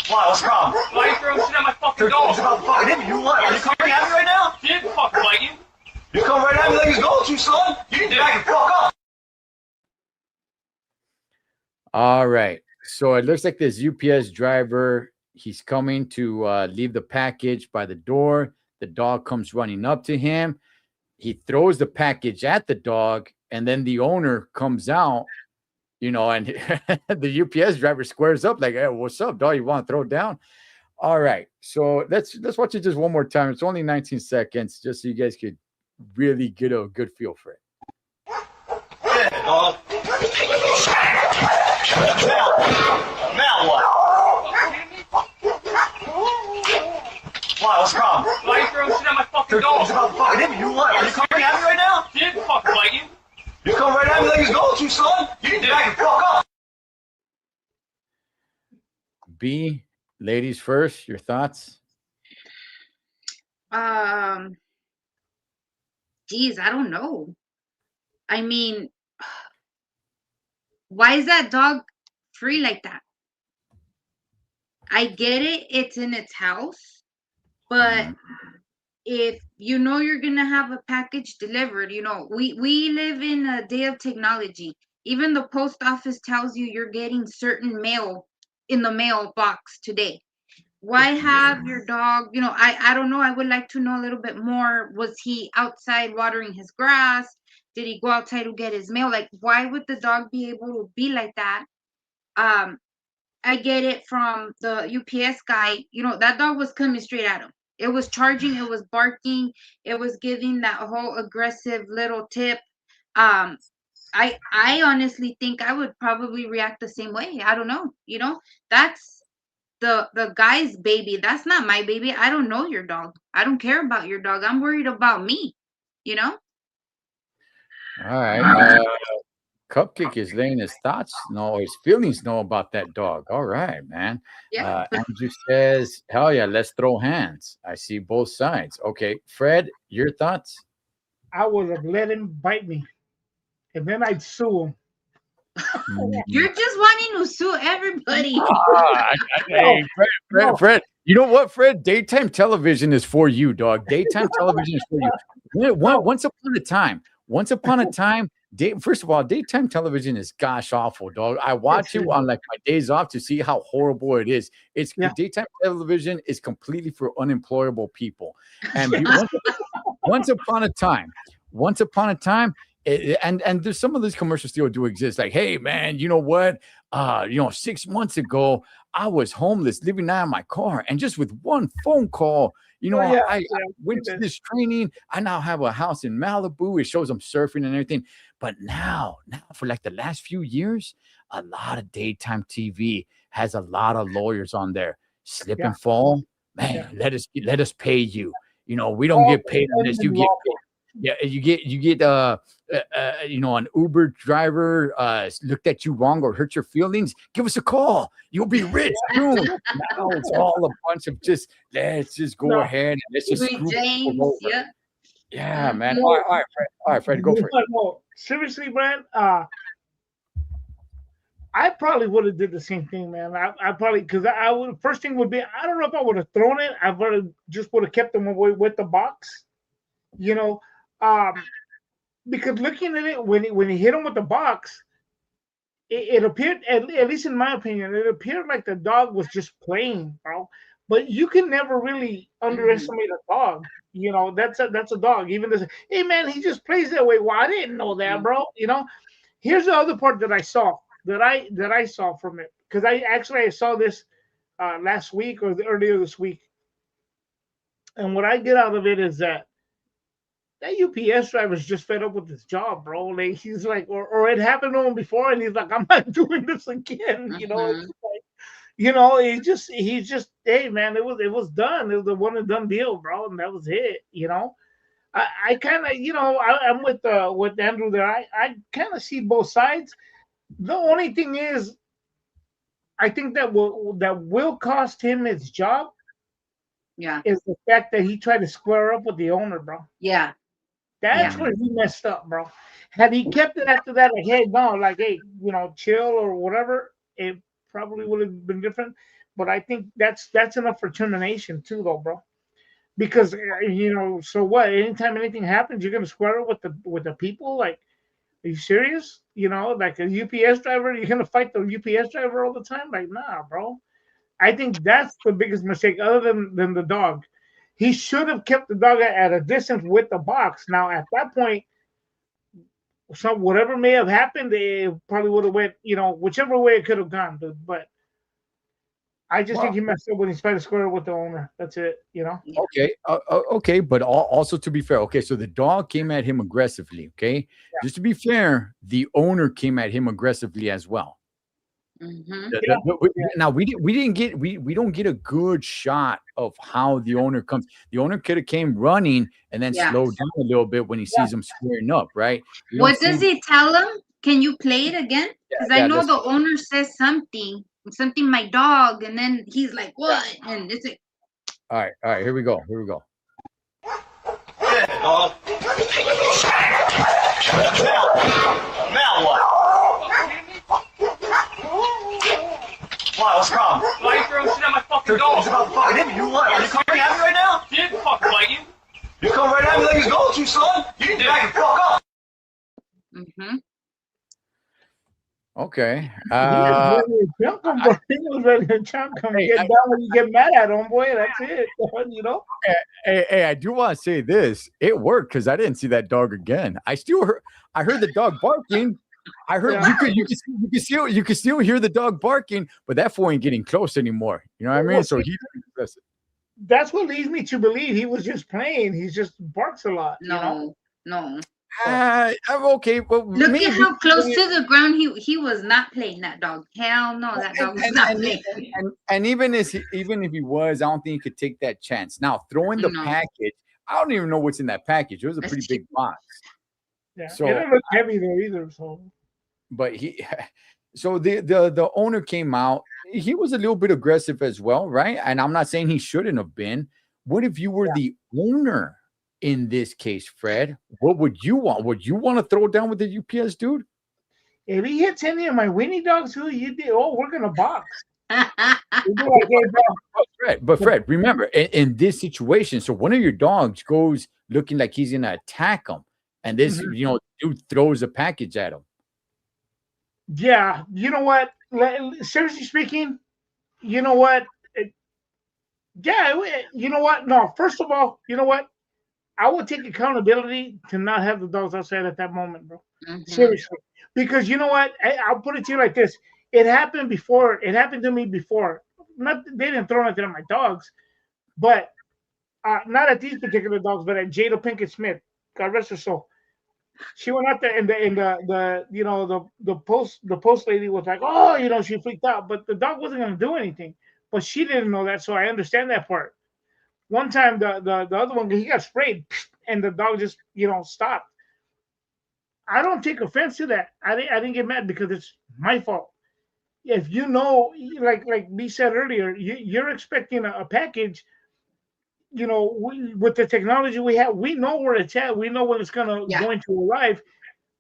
Why? What's the problem? Why are you throwing shit at my fucking dog? It's about to fucking hit me. You what? Are you coming at me right now? He didn't fucking bite you. You come right at me like he's going to, son. You need to back and fuck up. All right. So it looks like this UPS driver, he's coming to leave the package by the door. The dog comes running up to him. He throws the package at the dog, and then the owner comes out, and the UPS driver squares up like, hey, what's up, dog? You want to throw it down? All right. So let's watch it just one more time. It's only 19 seconds, just so you guys could really get a good feel for it. Yeah, dog. Now what? Why? What's the problem? Why are you throwing shit at my fucking dog? It's about to fucking hit me. You what? Are you coming at me right now? He didn't fucking bite you. You come right at me like he's going to, son. You need to back and fuck up. B, ladies first, your thoughts? Geez, I don't know. I mean, why is that dog free like that? I get it, it's in its house, but if you're gonna have a package delivered, we live in a day of technology. Even the post office tells you you're getting certain mail in the mailbox today. Why have your dog? I don't know. I would like to know a little bit more. Was he outside watering his grass? Did he go outside to get his mail? Like, why would the dog be able to be like that? I get it from the UPS guy. That dog was coming straight at him. It was charging, it was barking, it was giving that whole aggressive little tip. I honestly think I would probably react the same way. I don't know. That's the guy's baby. That's not my baby. I don't know your dog. I don't care about your dog. I'm worried about me, you know? All right. Cupcake is laying his thoughts, his feelings about that dog. All right, man. Yeah. Andrew says, hell yeah, let's throw hands. I see both sides. Okay. Fred, your thoughts? I would have let him bite me, and then I'd sue him. You're just wanting to sue everybody. Hey, Fred, you know what, Fred? Daytime television is for you, dog. Daytime television is for you. Once upon a time, first of all, daytime television is gosh awful, dog. I watch it on like my days off to see how horrible it is. Daytime television is completely for unemployable people. And once upon a time, and there's some of these commercials still do exist. Like, hey man, you know what? 6 months ago, I was homeless, living out of my car, and just with one phone call, I went to this training. I now have a house in Malibu. It shows I'm surfing and everything. But now for like the last few years, a lot of daytime TV has a lot of lawyers on there. Slip and fall, man. Let us pay you. We don't get paid unless you get paid. Yeah, you get an Uber driver looked at you wrong or hurt your feelings. Give us a call. You'll be rich soon. Now it's all a bunch of let's just go ahead and let's just screw James, over. Yeah, man. All right, Fred, go for it. No, seriously, Brad. I probably would have did the same thing, man. I probably, because I would, first thing would be, I don't know if I would have thrown it. I would have just kept them away with the box. Because looking at it, when he hit him with the box, it appeared, at least in my opinion, it appeared like the dog was just playing, bro. But you can never really underestimate a dog. That's a dog. Even this, hey man, he just plays that way. Well, I didn't know that, bro. Here's the other part that I saw from it, because I saw this last week or earlier this week, and what I get out of it is that UPS driver is just fed up with his job, bro. Like, he's like, or it happened to him before, and he's like, I'm not doing this again. He's just, hey man, it was done. It was a one and done deal, bro, and that was it. I kind of, I'm with Andrew there. I kind of see both sides. The only thing is, I think that will cost him his job. Yeah, is the fact that he tried to square up with the owner, bro. Yeah. That's where he messed up, bro. Had he kept it after that, like, hey, no, like, hey, chill or whatever, it probably would have been different. But I think that's enough for termination too, though, bro. Because so what? Anytime anything happens, you're gonna square it with the people. Like, are you serious? Like a UPS driver, you're gonna fight the UPS driver all the time? Like, nah, bro. I think that's the biggest mistake, other than the dog. He should have kept the dog at a distance with the box. Now, at that point, whatever may have happened, it probably would have went, whichever way it could have gone. But I just think he messed up when he tried to square it with the owner. That's it, Okay, okay, but also to be fair, okay, so the dog came at him aggressively, okay? Yeah. Just to be fair, the owner came at him aggressively as well. Now we don't get a good shot of how the owner comes. The owner could have came running and then slowed down a little bit when he sees him squaring up, right? What does he tell him? Can you play it again? Because I know the owner says something my dog, and then he's like, what? And it's like, all right, here we go. Yeah, dog. Now what? Why? What's wrong? Why are you throwing shit at my fucking dog? It's about to fucking hit me. You what? Are you coming at me right now? He didn't fucking bite you. You come right at me like he's going to, son. You need to back and fuck up. Okay. He was ready to chunk him, bro. He was ready to chunk him. Hey, Get down when you get mad at him, boy. That's it. You know? hey, I do want to say this. It worked because I didn't see that dog again. I heard the dog barking. I heard Yeah. you could still hear the dog barking, but that fool ain't getting close anymore. You know what I mean? Well, So see, he that's what leads me to believe he was just playing. He just barks a lot, you know? No. okay, well, Look maybe. at how close to the ground he was not playing that dog. Hell no, that dog was not playing. And even if he was, I don't think he could take that chance. Now throwing the No. package, I don't even know what's in that package. It was a That's pretty cheap. big box. Yeah. So- It didn't look heavy though either. So But so the owner came out. He was a little bit aggressive as well, right? And I'm not saying he shouldn't have been. What if you were the owner in this case, Fred? What would you want? Would you want to throw down with the UPS dude? if he hits any of my Winnie dogs, who you did? Oh, we're gonna box. We'd be like, hey, bro. But Fred, remember in this situation, so one of your dogs goes looking like he's gonna attack him, and this dude throws a package at him. Yeah, you know what? Seriously speaking, you know what? You know what? No, first of all, you know what? I would take accountability to not have the dogs outside at that moment, bro. Mhm. Seriously, because you know what? I'll put it to you like this: it happened before. It happened to me before. Not they didn't throw nothing at my dogs, but not at these particular dogs, but at Jada Pinkett Smith. God rest her soul. She went out there and the post lady was like, oh, she freaked out, but the dog wasn't going to do anything. But she didn't know that, so I understand that part. One time the other one, he got sprayed and the dog just stopped. I don't take offense to that. I didn't get mad because it's my fault. If like B said earlier, you're expecting a package. With the technology we have, we know where it's at. We know when it's going to arrive.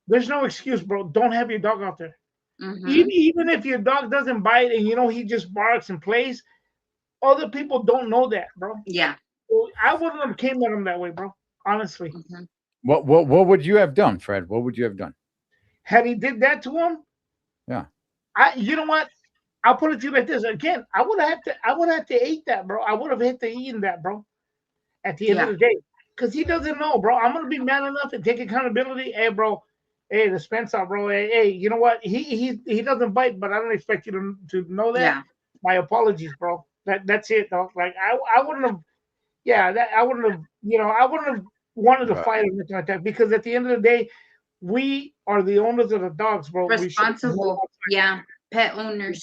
There's no excuse, bro. Don't have your dog out there. Mhm. Even if your dog doesn't bite and he just barks and plays, other people don't know that, bro. Yeah. So I wouldn't have came at him that way, bro. Honestly, Mhm. What would you have done, Fred? What would you have done? had he did that to him, Yeah. you know what? I'll put it to you like this again. I would have to eat that, bro. I would have had to eat that, bro. At the end of the day, because he doesn't know, bro. I'm gonna be man enough and take accountability. Hey, bro. Hey, the Spencer, bro. Hey, you know what? He doesn't bite, but I don't expect you to know that. Yeah. My apologies, bro. That's it, though. Like I wouldn't have. Yeah, I wouldn't have. I wouldn't have wanted to Right. fight or anything like that because at the end of the day, we are the owners of the dogs, bro. Responsible. Yeah. Pet owners.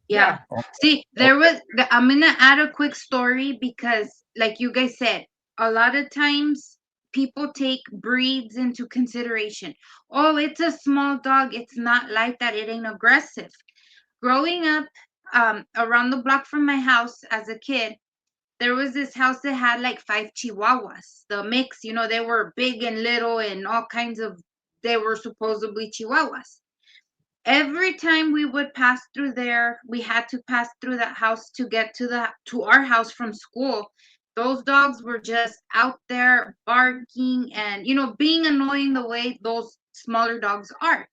Yeah. Yeah. See, I'm going to add a quick story because, like you guys said, a lot of times people take breeds into consideration. Oh, it's a small dog. It's not like that. It ain't aggressive. Growing up around the block from my house as a kid, there was this house that had like 5 chihuahuas. The mix, they were big and little and all kinds of, they were supposedly chihuahuas. Every time we would pass through there, we had to pass through that house to get to our house from school. Those dogs were just out there barking and being annoying the way those smaller dogs are.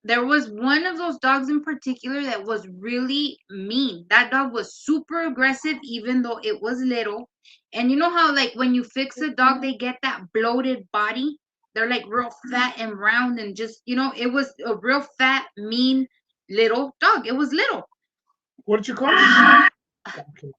There was one of those dogs in particular that was really mean. That dog was super aggressive even though it was little. And you know how like when you fix a dog they get that bloated body? They're like real fat and round and just, it was a real fat, mean little dog. It was little. What did you call it? Okay.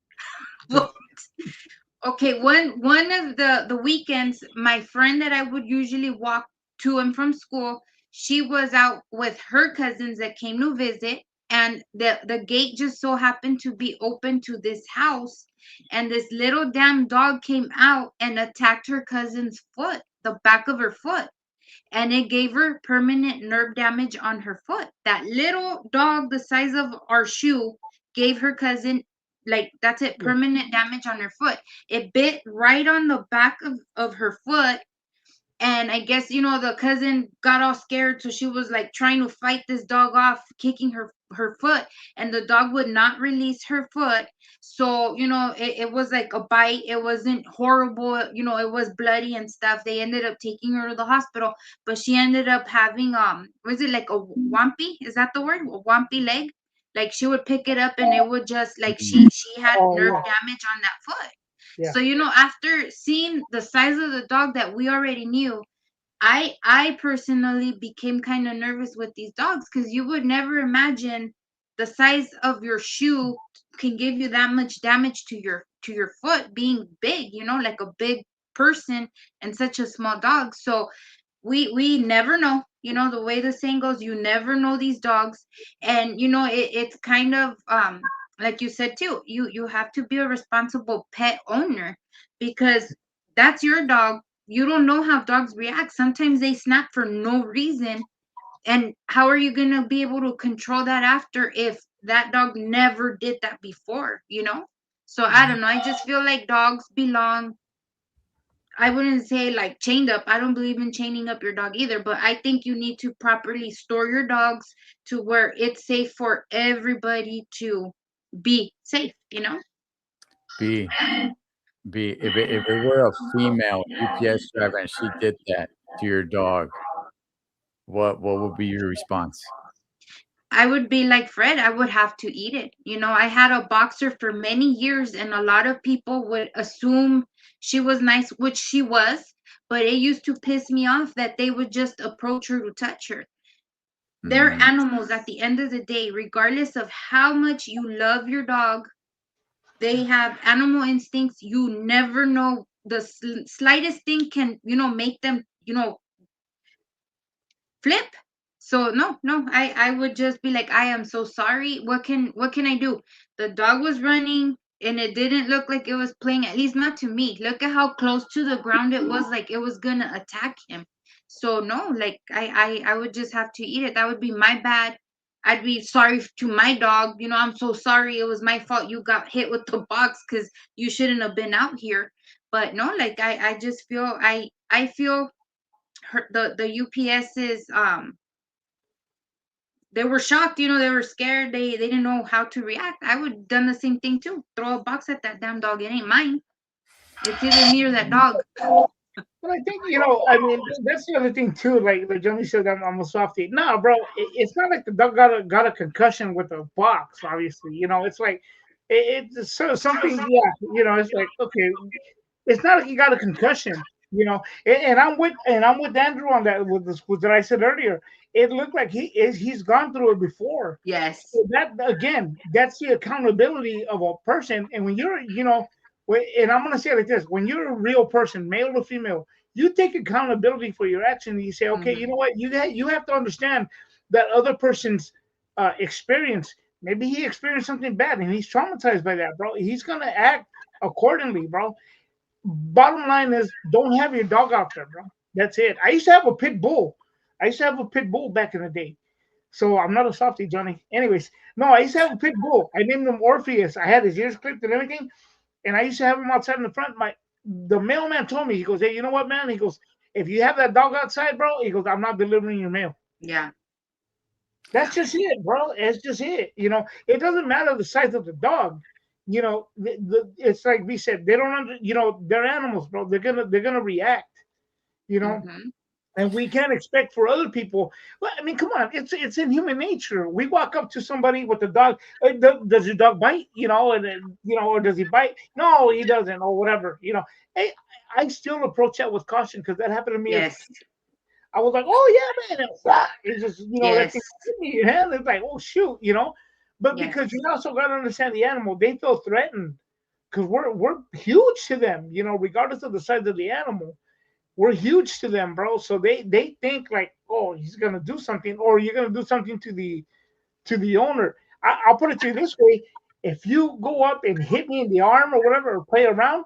Okay, one of the weekends, my friend that I would usually walk to and from school, she was out with her cousins that came to visit, and the gate just so happened to be open to this house, and this little damn dog came out and attacked her cousin's foot, the back of her foot, and it gave her permanent nerve damage on her foot. That little dog the size of our shoe gave her cousin, like, that's it, permanent damage on her foot. It bit right on the back of her foot. And I guess, the cousin got all scared. So she was like trying to fight this dog off, kicking her her foot, and the dog would not release her foot. So, it was like a bite. It wasn't horrible. It was bloody and stuff. They ended up taking her to the hospital, but she ended up having, was it like a wampy? Is that the word? A wampy leg? Like she would pick it up and it would just like she had Oh, nerve yeah. damage on that foot. Yeah. So, after seeing the size of the dog that we already knew, I personally became kind of nervous with these dogs, because you would never imagine the size of your shoe can give you that much damage to your foot, being big, like a big person and such a small dog. So we never know, the way the saying goes, you never know these dogs. And it's kind of like you said too, you have to be a responsible pet owner, because that's your dog. You don't know how dogs react. Sometimes they snap for no reason, and how are you going to be able to control that after, if that dog never did that before? So I don't know, I just feel like dogs belong, I wouldn't say like chained up. I don't believe in chaining up your dog either, but I think you need to properly store your dogs to where it's safe for everybody to be safe, B. If it were a female UPS driver and she did that to your dog, what would be your response? I would be like Fred, I would have to eat it. I had a boxer for many years, and a lot of people would assume she was nice, which she was, but it used to piss me off that they would just approach her to touch her. They're Mm, animals at the end of the day, regardless of how much you love your dog. They have animal instincts. You never know, the slightest thing can, make them, flip. So no, I would just be like, I am so sorry. What can I do? The dog was running and it didn't look like it was playing, at least not to me. Look at how close to the ground it was, like it was gonna attack him. So no, like I would just have to eat it. That would be my bad. I'd be sorry to my dog. I'm so sorry. It was my fault. You got hit with the box because you shouldn't have been out here. But no, like I just feel I feel the UPS's they were shocked, they were scared, they didn't know how to react. I would have done the same thing too. Throw a box at that damn dog. It ain't mine. It's either me or that dog. But I think, I mean, that's the other thing too. Like Johnny said, I'm a softie. No, bro, it's not like the dog got a concussion with a box. Obviously, it's like it's something. Yeah, it's like, okay, it's not like he got a concussion. And I'm with Andrew on that with this with that I said earlier. It looked like he's gone through it before. Yes. So that again, that's the accountability of a person. And when you're, and I'm gonna say it like this: when you're a real person, male or female, you take accountability for your action. And you say, okay, you know what? You have to understand that other person's experience. Maybe he experienced something bad and he's traumatized by that, bro. He's gonna act accordingly, bro. Bottom line is, don't have your dog out there, bro. That's it. I used to have a pit bull. Back in the day. So I'm not a softie, Johnny. Anyways, no, I used to have a pit bull. I named him Orpheus. I had his ears clipped and everything. And I used to have him outside in the front. The mailman told me, he goes, hey, you know what, man? He goes, if you have that dog outside, bro, he goes, I'm not delivering your mail. Yeah. That's just it, bro. It's just it. It doesn't matter the size of the dog. It's like we said, they don't they're animals, bro. They're gonna react, Mhm. and we can't expect for other people. Well, I mean, come on, it's in human nature. We walk up to somebody with a dog. Does your dog bite? And then, or does he bite? No, he doesn't, or whatever. Hey, I still approach that with caution, because that happened to me. Yes. I was like, oh yeah, man, it's just that Yes. thing hit me in your hand. It's like, oh shoot, But Yes. because you also got to understand the animal, they feel threatened because we're huge to them. Regardless of the size of the animal, we're huge to them, bro. So they think like, oh, he's gonna do something, or you're gonna do something to the owner. I'll put it to you this way: if you go up and hit me in the arm or whatever, or play around,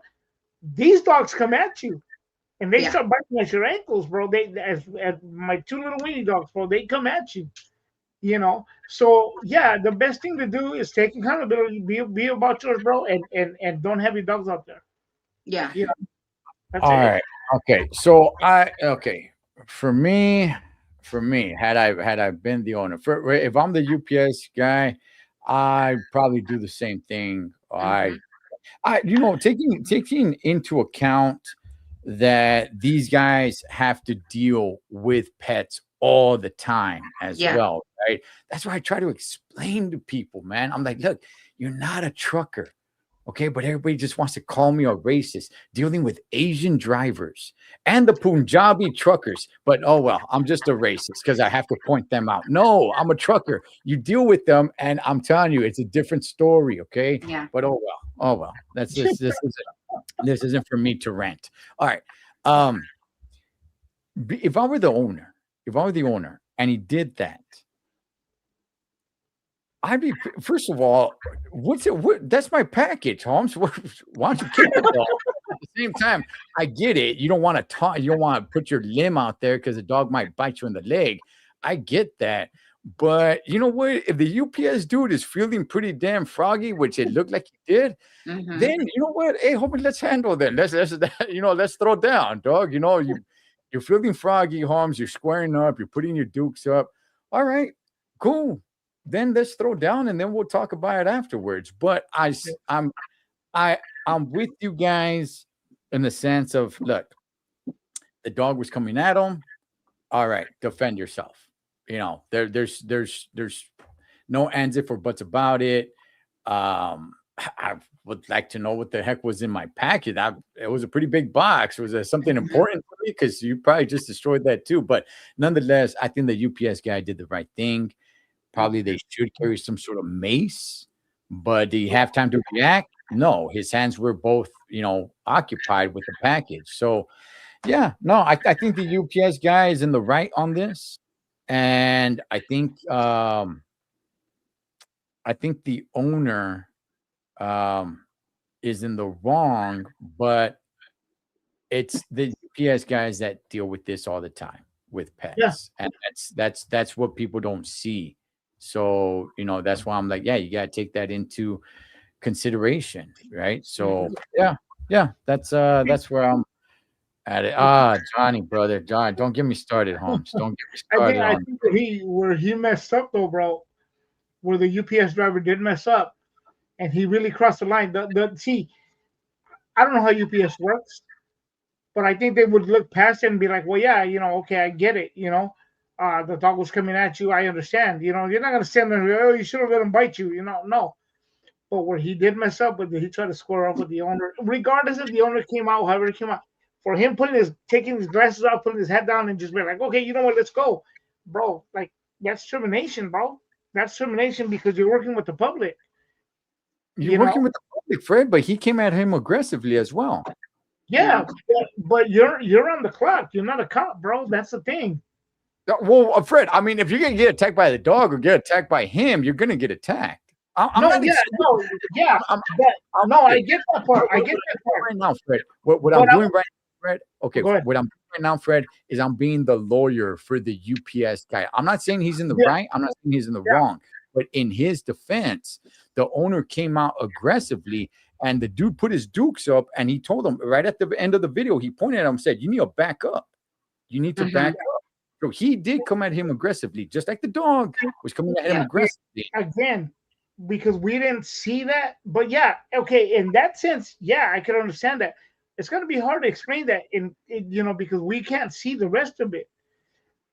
these dogs come at you, and they Yeah. start biting at your ankles, bro. As my two little weenie dogs, bro, they come at you. So yeah, the best thing to do is take accountability, be about yours, bro, and don't have your dogs out there. Yeah. That's all it. right. Okay. So for me, for me, had I been the owner, if I'm the UPS guy, I probably do the same thing. Taking into account that these guys have to deal with pets all the time as Yeah. well, right? That's why I try to explain to people, man. I'm like, look, you're not a trucker. Okay, but everybody just wants to call me a racist, dealing with Asian drivers and the Punjabi truckers. But oh well, I'm just a racist because I have to point them out. No, I'm a trucker. You deal with them, and I'm telling you, it's a different story. Okay, Yeah. but oh well. That's this isn't for me to rant. All right. If I were the owner, and he did that, I'd be, first of all, that's my package, Holmes. Why don't you keep it all? At the same time, I get it. You don't want to put your limb out there because the dog might bite you in the leg. I get that. But you know what? If the UPS dude is feeling pretty damn froggy, which it looked like he did, then you know what? Hey, homie, let's handle that. Let's throw down, dog. You're feeling froggy, Holmes. You're squaring up. You're putting your dukes up. All right, cool. Then let's throw down, and then we'll talk about it afterwards. But I'm with you guys in the sense of, look, the dog was coming at him. All right, defend yourself. There's no ands if or buts about it. I would like to know what the heck was in my package. It was a pretty big box. Was there something important for me? Because you probably just destroyed that too. But nonetheless, I think the UPS guy did the right thing. Probably they should carry some sort of mace, but did he have time to react? No, his hands were both, occupied with the package. So, yeah, no, I think the UPS guy is in the right on this, and I think the owner is in the wrong, but it's the UPS guys that deal with this all the time with pets, and that's what people don't see. So, that's why I'm like, yeah, you got to take that into consideration, right? So, yeah, that's where I'm at it. Johnny, brother, John, don't get me started, Holmes. Don't get me started. I think that where he messed up though, bro, where the UPS driver did mess up, and he really crossed the line. See, I don't know how UPS works, but I think they would look past it and be like, well, yeah, okay, I get it, the dog was coming at you. I understand. You're not going to stand there and go, oh, you should have let him bite you. No. But where he did mess up, but he tried to square up with the owner, regardless if the owner came out, however it came out. For him taking his glasses off, putting his head down, and just being like, okay, you know what, let's go. Bro, like, that's termination, bro. That's termination because you're working with the public. You're working with the public, Fred, but he came at him aggressively as well. Yeah, but you're on the clock. You're not a cop, bro. That's the thing. Well, Fred, I mean, if you're going to get attacked by the dog or get attacked by him, you're going to get attacked. I get that part. I get that part. Right now, Fred, what I'm doing right now, Fred, okay, what I'm doing right now, Fred, is I'm being the lawyer for the UPS guy. I'm not saying he's in the right. I'm not saying he's in the wrong. But in his defense, the owner came out aggressively, and the dude put his dukes up, and he told him right at the end of the video, he pointed at him and said, you need to back up. You need to back up. So he did come at him aggressively, just like the dog was coming at him aggressively. Again, because we didn't see that. But yeah, okay, in that sense, yeah, I can understand that. It's going to be hard to explain that because we can't see the rest of it.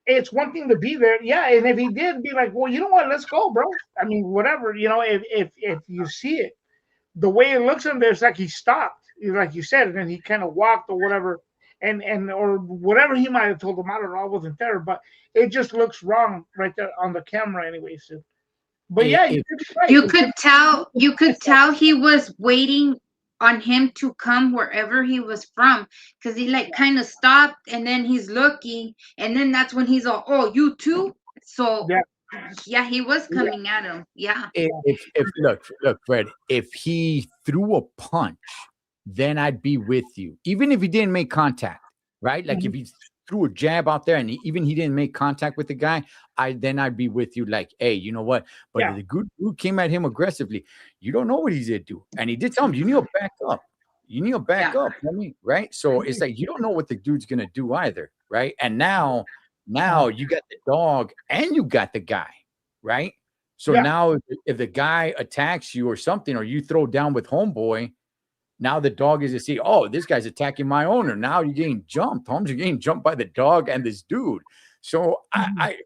It's one thing to be there, yeah, and if he did be like, well, you know what, let's go, bro. I mean, whatever, if you see it, the way it looks in there, it's like he stopped, like you said, and then he kind of walked or whatever. And or whatever he might have told him, I don't know, I wasn't there, but it just looks wrong right there on the camera anyway. So, but yeah, you could tell he was waiting on him to come wherever he was from, because he like kind of stopped and then he's looking, and then that's when he's all, oh, you too. So yeah, he was coming at him. Yeah. If look, Fred, if he threw a punch, then I'd be with you. Even if he didn't make contact, right? Like if he threw a jab out there and he didn't make contact with the guy, I'd be with you like, hey, you know what? But if the good dude came at him aggressively, you don't know what he's going to do. And he did tell him, you need to back up. You need to back up, right? So it's like, you don't know what the dude's going to do either, right? And now Now you got the dog and you got the guy, right? So Yeah. now if the guy attacks you or something, or you throw down with homeboy, now the dog is to see, oh, this guy's attacking my owner. Now you're getting jumped, Holmes. You're getting jumped by the dog and this dude. So I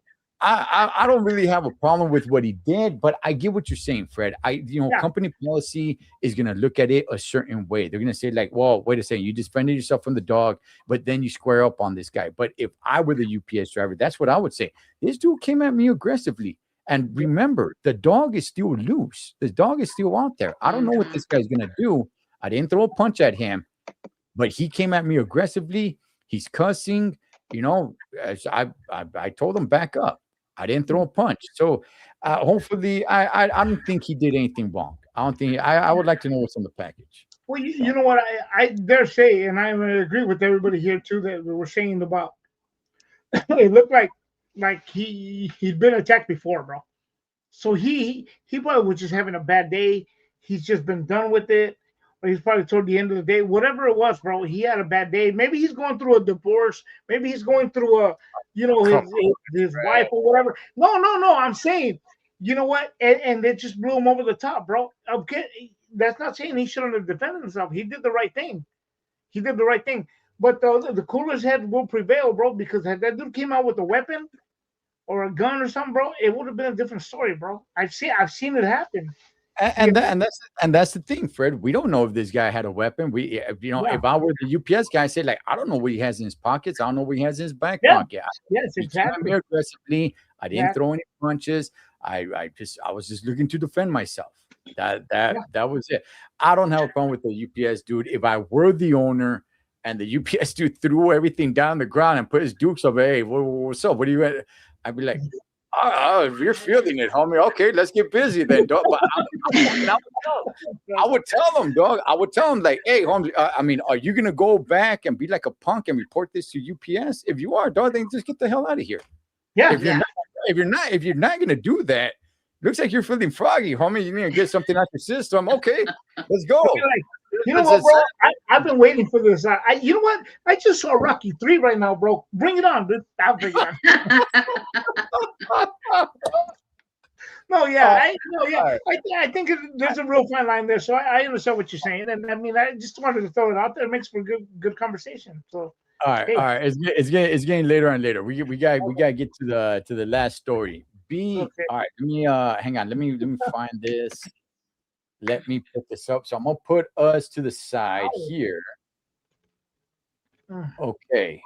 don't really have a problem with what he did, but I get what you're saying, Fred. Yeah. Company policy is gonna look at it a certain way. They're gonna say, like, well, wait a second, you defended yourself from the dog, but then you square up on this guy. But if I were the UPS driver, that's what I would say. This dude came at me aggressively. And remember, the dog is still loose. The dog is still out there. I don't know what this guy's gonna do. I didn't throw a punch at him, but he came at me aggressively. He's cussing. I told him back up. I didn't throw a punch. So hopefully, I don't think he did anything wrong. I don't think. I would like to know what's on the package. Well, you know what I dare say, and I agree with everybody here too that we're saying about. It looked like he'd been attacked before, bro. So he probably was just having a bad day. He's just been done with it. Or he's probably toward the end of the day. Whatever it was, bro, he had a bad day. Maybe he's going through a divorce. Maybe he's going through his wife or whatever. No. I'm saying, you know what? And it just blew him over the top, bro. Okay, that's not saying he shouldn't have defended himself. He did the right thing. But the cooler's head will prevail, bro, because had that dude came out with a weapon or a gun or something, bro, it would have been a different story, bro. I've seen it happen. And that's the thing, Fred. We don't know if this guy had a weapon. If I were the UPS guy, I'd say, like, I don't know what he has in his pockets. I don't know what he has in his back pocket. Yes, exactly. He aggressively. I didn't throw any punches. I was just looking to defend myself. That was it. I don't have a problem with the UPS dude. If I were the owner and the UPS dude threw everything down the ground and put his dukes up, hey, what's up? What are you at? I'd be like, you're feeling it, homie. Okay, let's get busy then, dog. But I would tell them, dog. I would tell them, like, hey, homie, are you gonna go back and be like a punk and report this to UPS? If you are, dog, then just get the hell out of here. Yeah. If you're not gonna do that, looks like you're feeling froggy, homie. You need to get something out your system. Okay, let's go. You know what, bro? I've been waiting for this. You know what? I just saw Rocky 3 right now, bro. Bring it on, dude. I'll bring it on. I think there's a real fine line there. So I understand what you're saying, and I mean, I just wanted to throw it out there. It makes for good conversation. So all right. It's getting later and later. We gotta get to the last story. All right. Let me hang on. Let me find this. Let me put this up. So I'm gonna put us to the side here. Okay.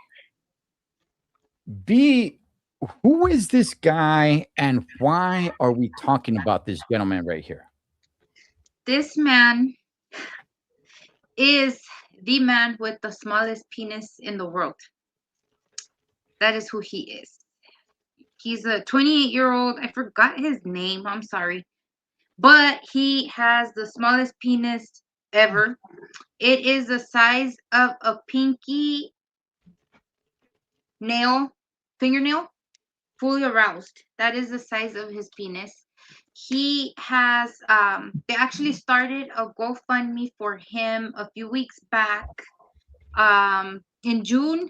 B, who is this guy and why are we talking about this gentleman right here? This man is the man with the smallest penis in the world. That is who he is. He's a 28-year-old. I forgot his name. I'm sorry. But he has the smallest penis ever. It is the size of a pinky fingernail, fully aroused. That is the size of his penis. He has, they actually started a GoFundMe for him a few weeks back. In June,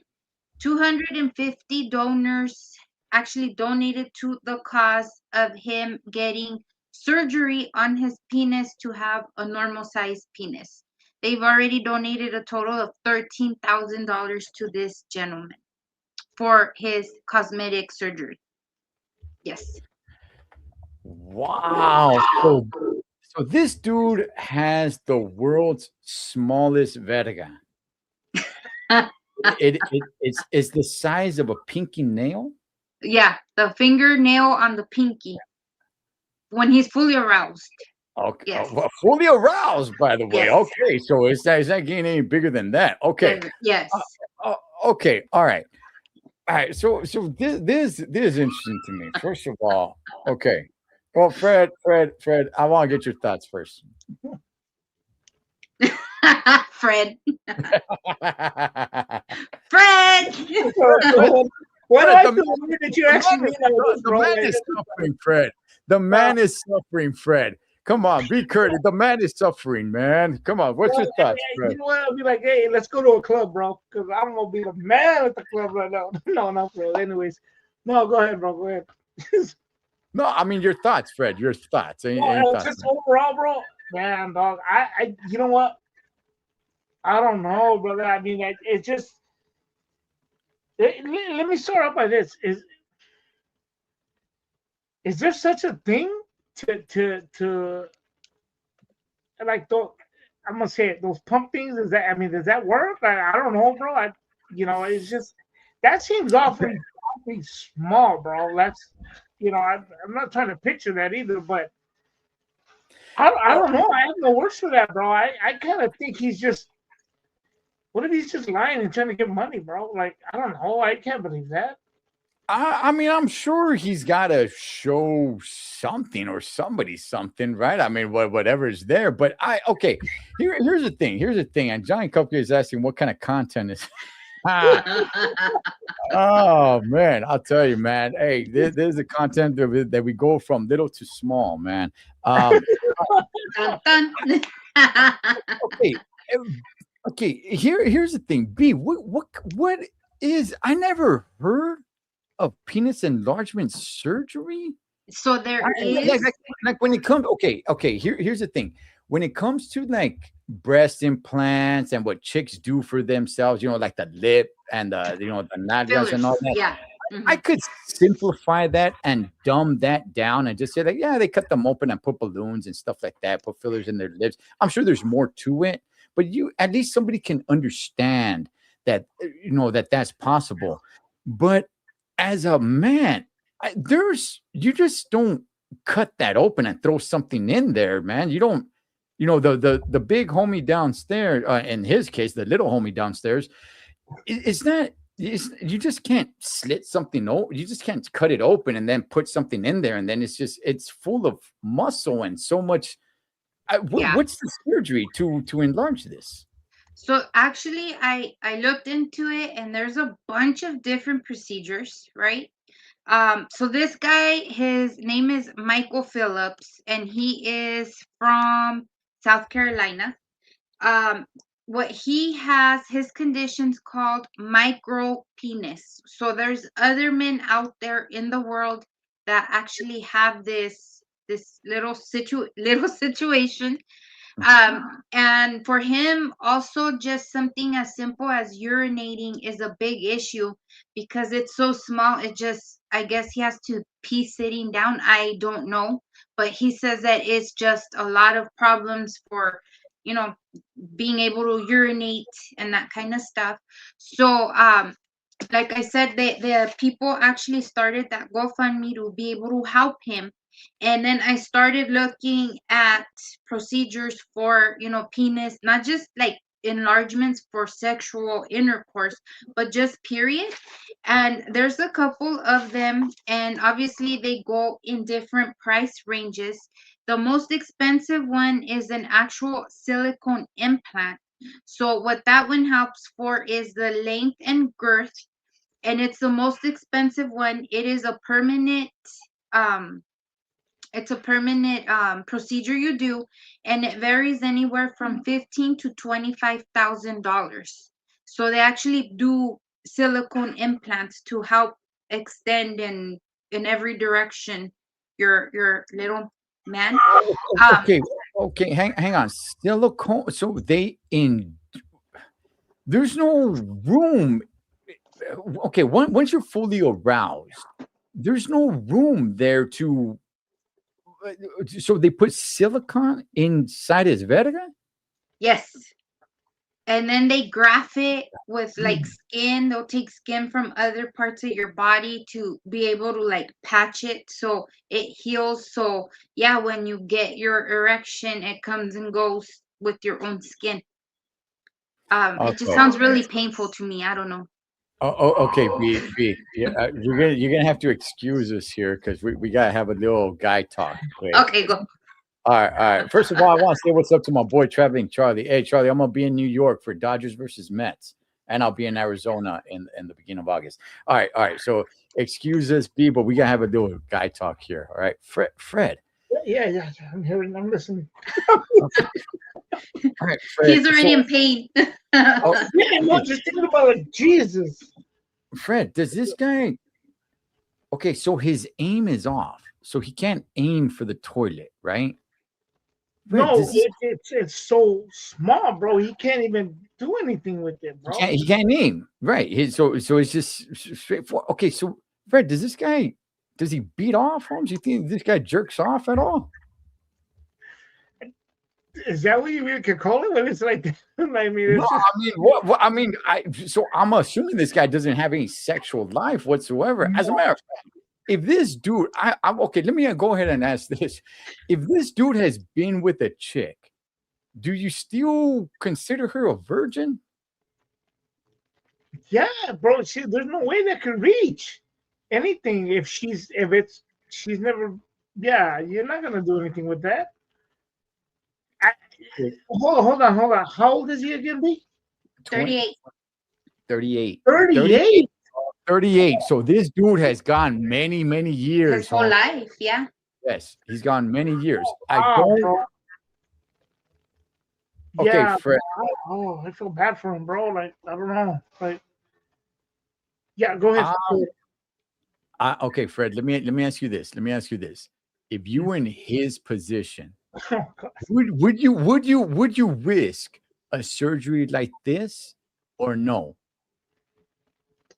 250 donors actually donated to the cause of him getting surgery on his penis to have a normal size penis. They've already donated a total of $13,000 to this gentleman for his cosmetic surgery. Yes. Wow. So this dude has the world's smallest verga. It's the size of a pinky nail. Yeah, the fingernail on the pinky when he's fully aroused. Okay, yes. Well, fully aroused, by the way. Yes. Okay, so it's not getting any bigger than that. Okay. Yes. Okay. All right. So this is interesting to me. First of all, okay. Well, Fred, I want to get your thoughts first. Fred. What do I feel that you actually mean? The man is suffering, Fred. The man is suffering, Fred. Come on, be courteous. The man is suffering, man. Come on, what's your thoughts, You Fred? know what? I'll be like, hey, let's go to a club, bro, because I'm gonna be the man at the club right now. No, not bro. Anyways, no, go ahead, bro. Go ahead. No, I mean your thoughts, Fred. Your thoughts. Any thoughts? Just overall, bro, man, dog. You know what? I don't know, brother. I mean, it's just. Let me start off by this: is there such a thing to like those? I'm gonna say it. Those pump things. Does that work? I don't know, bro. It's just that seems awfully small, bro. That's I'm not trying to picture that either, but I don't know. I have no words for that, bro. I kind of think he's just. What if he's just lying and trying to get money, bro? Like, I don't know. I can't believe that. I mean, I'm sure he's got to show something or somebody something, right? I mean, whatever's there. But here's the thing. Here's the thing. And Johnny Cupcake is asking what kind of content is. Oh man, I'll tell you, man. Hey, there's the content that we go from little to small, man. Dun, dun. Okay. Here's the thing. B, what is? I never heard of penis enlargement surgery. So there is like when it comes. Okay. Here's the thing. When it comes to like breast implants and what chicks do for themselves, like the lip and the nalgas and all that. Yeah. I could simplify that and dumb that down and just say that, yeah, they cut them open and put balloons and stuff like that, put fillers in their lips. I'm sure there's more to it, but at least somebody can understand that, that's possible. But as a man, you just don't cut that open and throw something in there, man. You don't, the big homie downstairs, in his case, the little homie downstairs, you just can't slit something open. You just can't cut it open and then put something in there. And then it's full of muscle and so much. What's the surgery to enlarge this? So actually, I looked into it, and there's a bunch of different procedures, right? So this guy, his name is Michael Phillips, and he is from South Carolina. What he has, his condition's called micro penis. So there's other men out there in the world that actually have this little situation. And for him, also just something as simple as urinating is a big issue because it's so small. I guess he has to pee sitting down. I don't know, but he says that it's just a lot of problems for, being able to urinate and that kind of stuff. So, like I said, the people actually started that GoFundMe to be able to help him. And then I started looking at procedures for, penis, not just like enlargements for sexual intercourse, but just period. And there's a couple of them, and obviously they go in different price ranges. The most expensive one is an actual silicone implant. So what that one helps for is the length and girth, and it's the most expensive one. It is a permanent procedure you do, and it varies anywhere from $15,000 to $25,000. So they actually do silicone implants to help extend in every direction your little man. Okay. Hang on. Silicone. So there's no room. Okay, once you're fully aroused, there's no room there to. So they put silicone inside his verga? Yes. And then they graft it with like skin. They'll take skin from other parts of your body to be able to like patch it so it heals. So yeah, when you get your erection, it comes and goes with your own skin. It just sounds really painful to me. I don't know. Okay, B. Yeah, you're gonna have to excuse us here because we gotta have a little guy talk. Wait. Okay, go. All right. First of all, I want to say what's up to my boy Traveling Charlie. Hey, Charlie, I'm gonna be in New York for Dodgers versus Mets, and I'll be in Arizona in the beginning of August. All right. So excuse us, B, but we gotta have a little guy talk here. All right, Fred. Yeah. I'm hearing. I'm listening. All right, Fred. He's already in pain. Oh, Yeah, no, just thinking about it. Jesus. Fred, does this guy? Okay, so his aim is off, so he can't aim for the toilet, right? Fred, No, does this, it's so small, bro. He can't even do anything with it, bro. he can't aim, right? So it's just straightforward. Okay, so Fred, does he beat off, Holmes? You think this guy jerks off at all? Is that what you really could call it? When it's like, I mean, No, it's just, I mean, what? I mean, so I'm assuming this guy doesn't have any sexual life whatsoever. As a matter of fact, if this dude, I'm okay. Let me go ahead and ask this: if this dude has been with a chick, do you still consider her a virgin? yeah, bro. There's no way that can reach anything if she's never. Yeah, you're not gonna do anything with that. I, hold on. How old is he again, B? 38. 38. 38. 38. So this dude has gone many years. His whole Holmes. life, yeah. Yes, he's gone many years. I Wow, don't. bro. Okay, Yeah, Fred. I feel bad for him, bro. Like, I don't know. Like, yeah, go ahead. Okay, Fred. Let me ask you this. If you were in his position, Oh, God. would you risk a surgery like this or no?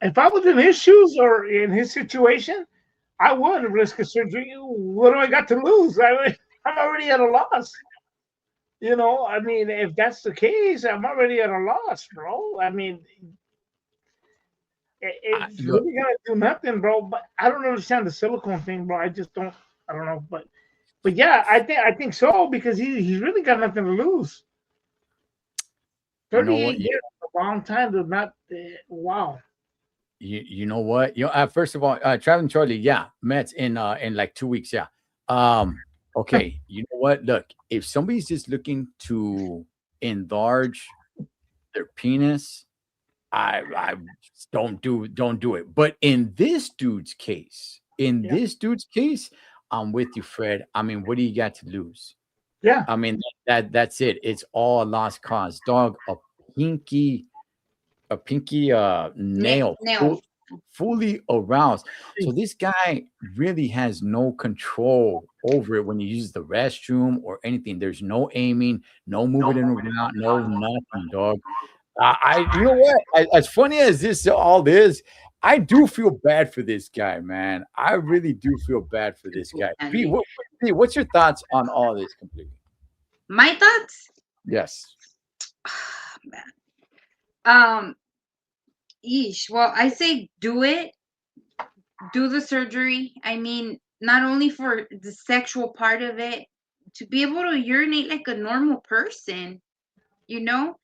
If I was in his shoes or in his situation, I would risk a surgery. What do I got to lose? I'm already at a loss. You know, I mean, if that's the case, I'm already at a loss, bro. I mean, it's Look, really gonna do nothing, bro. But I don't understand the silicone thing, bro. I just don't. I don't know, but yeah, I think so because he's really got nothing to lose. you know 38 what? years is a long time to not. Wow. You know what? First of all, Traveling Charlie, yeah, Mets in like 2 weeks, yeah. Okay, you know what? Look, if somebody's just looking to enlarge their penis, I don't do it. But in this dude's case, I'm with you, Fred. I mean, what do you got to lose? Yeah. I mean, that's it. It's all a lost cause. Dog, a pinky nail, Nail. fully aroused. So this guy really has no control over it when he uses the restroom or anything. There's no aiming, no moving it around, no nothing, dog. You know what? As funny as this all is, I do feel bad for this guy, man. I really do feel bad for this guy. B, what's your thoughts on all this completely? My thoughts? Yes. Man. Well, I say do it. Do the surgery. I mean, not only for the sexual part of it, to be able to urinate like a normal person, you know?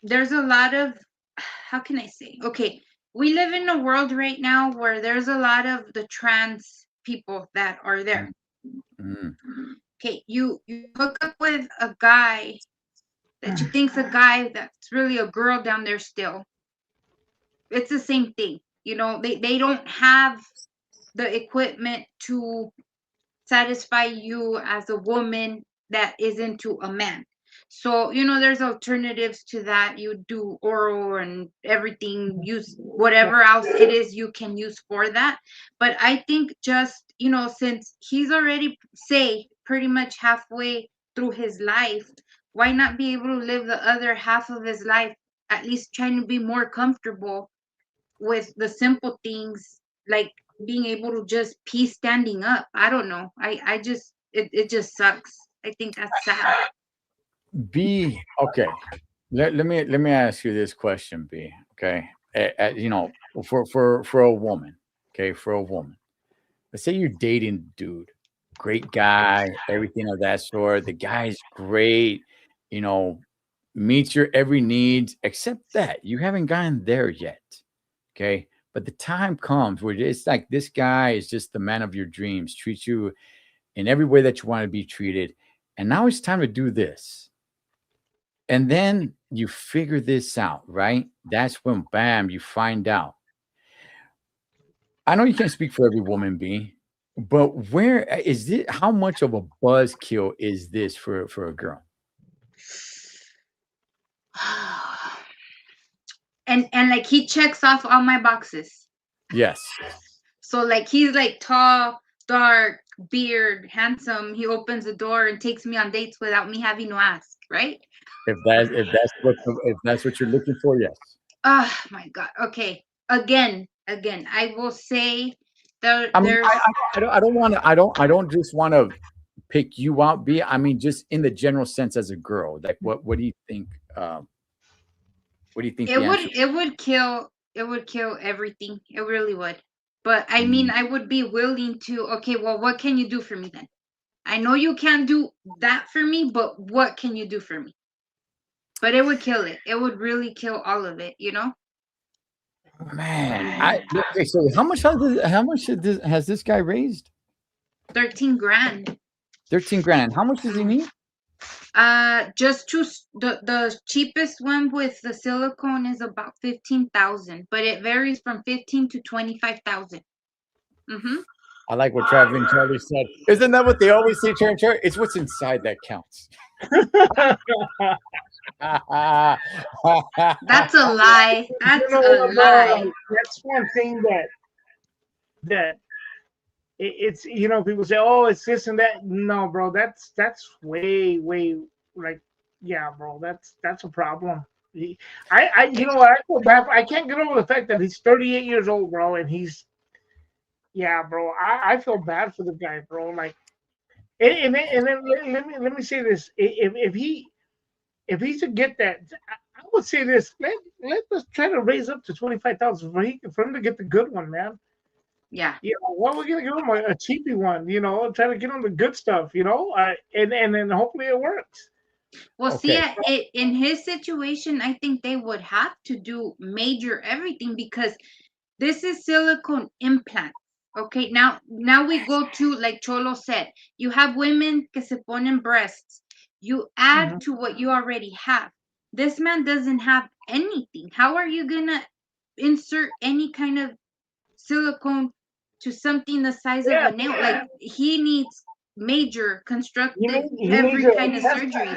There's a lot of, how can I say? Okay, we live in a world right now where there's a lot of the trans people that are there. Mm. Okay, you hook up with a guy that you think's a guy that's really a girl down there still. It's the same thing. You know, they don't have the equipment to satisfy you as a woman that is into a man. So, you know, there's alternatives to that. You do oral and everything, use whatever else it is you can use for that. But I think just, you know, since he's already, say, pretty much halfway through his life, why not be able to live the other half of his life, at least trying to be more comfortable with the simple things like being able to just pee standing up. I don't know. I just it just sucks. I think that's sad. B, okay. Let me ask you this question, B. Okay, you know, for a woman, okay, for a woman, let's say you're dating a dude, great guy, everything of that sort. The guy's great, you know, meets your every needs, except that you haven't gotten there yet. Okay, but the time comes where it's like this guy is just the man of your dreams, treats you in every way that you want to be treated, and now it's time to do this. And then you figure this out, right? That's when, bam, you find out. I know you can't speak for every woman, B, But where is it? How much of a buzzkill is this for a girl? And like he checks off all my boxes. Yes. So like he's like tall, dark, beard, handsome. He opens the door and takes me on dates without me having to ask, right? If that's what you're looking for, yes. Oh my god. Okay. Again, I will say I mean, there's I don't want to. I don't just want to pick you out. I mean, just in the general sense as a girl. Like, what do you think? What do you think? it would kill everything. It really would. But I mean, I would be willing to. Okay, well, what can you do for me then? I know you can't do that for me, but what can you do for me? But it would kill it. It would really kill all of it, you know? Man, okay. So how much has this guy raised? 13 grand. 13 grand. How much does he need? Just the cheapest one with the silicone is about 15,000, but it varies from 15 to 25,000. Mm-hmm. I like what Travis and Charlie said. Isn't that what they always say, Charlie? It's what's inside that counts. That's a lie. That's a lie. That's one thing that it's people say, oh, it's this and that. No, bro, that's way like, yeah, bro, that's a problem. I you know what, I feel bad. I can't get over the fact that he's 38 years old, bro, and yeah, bro, I feel bad for the guy, bro. Like, and then let me say this: if he should get that, I would say this: let's try to raise up to 25,000 for him to get the good one, man. Yeah. What we're gonna give him a cheapy one, try to get him the good stuff, and then hopefully it works. Well, Okay. see, in his situation, I think they would have to do major everything because this is silicone implant. Okay, now we go to, like Cholo said, you have women que se ponen breasts. You add to what you already have. This man doesn't have anything. How are you gonna insert any kind of silicone to something the size of a nail? Like, he needs major constructive every kind of surgery.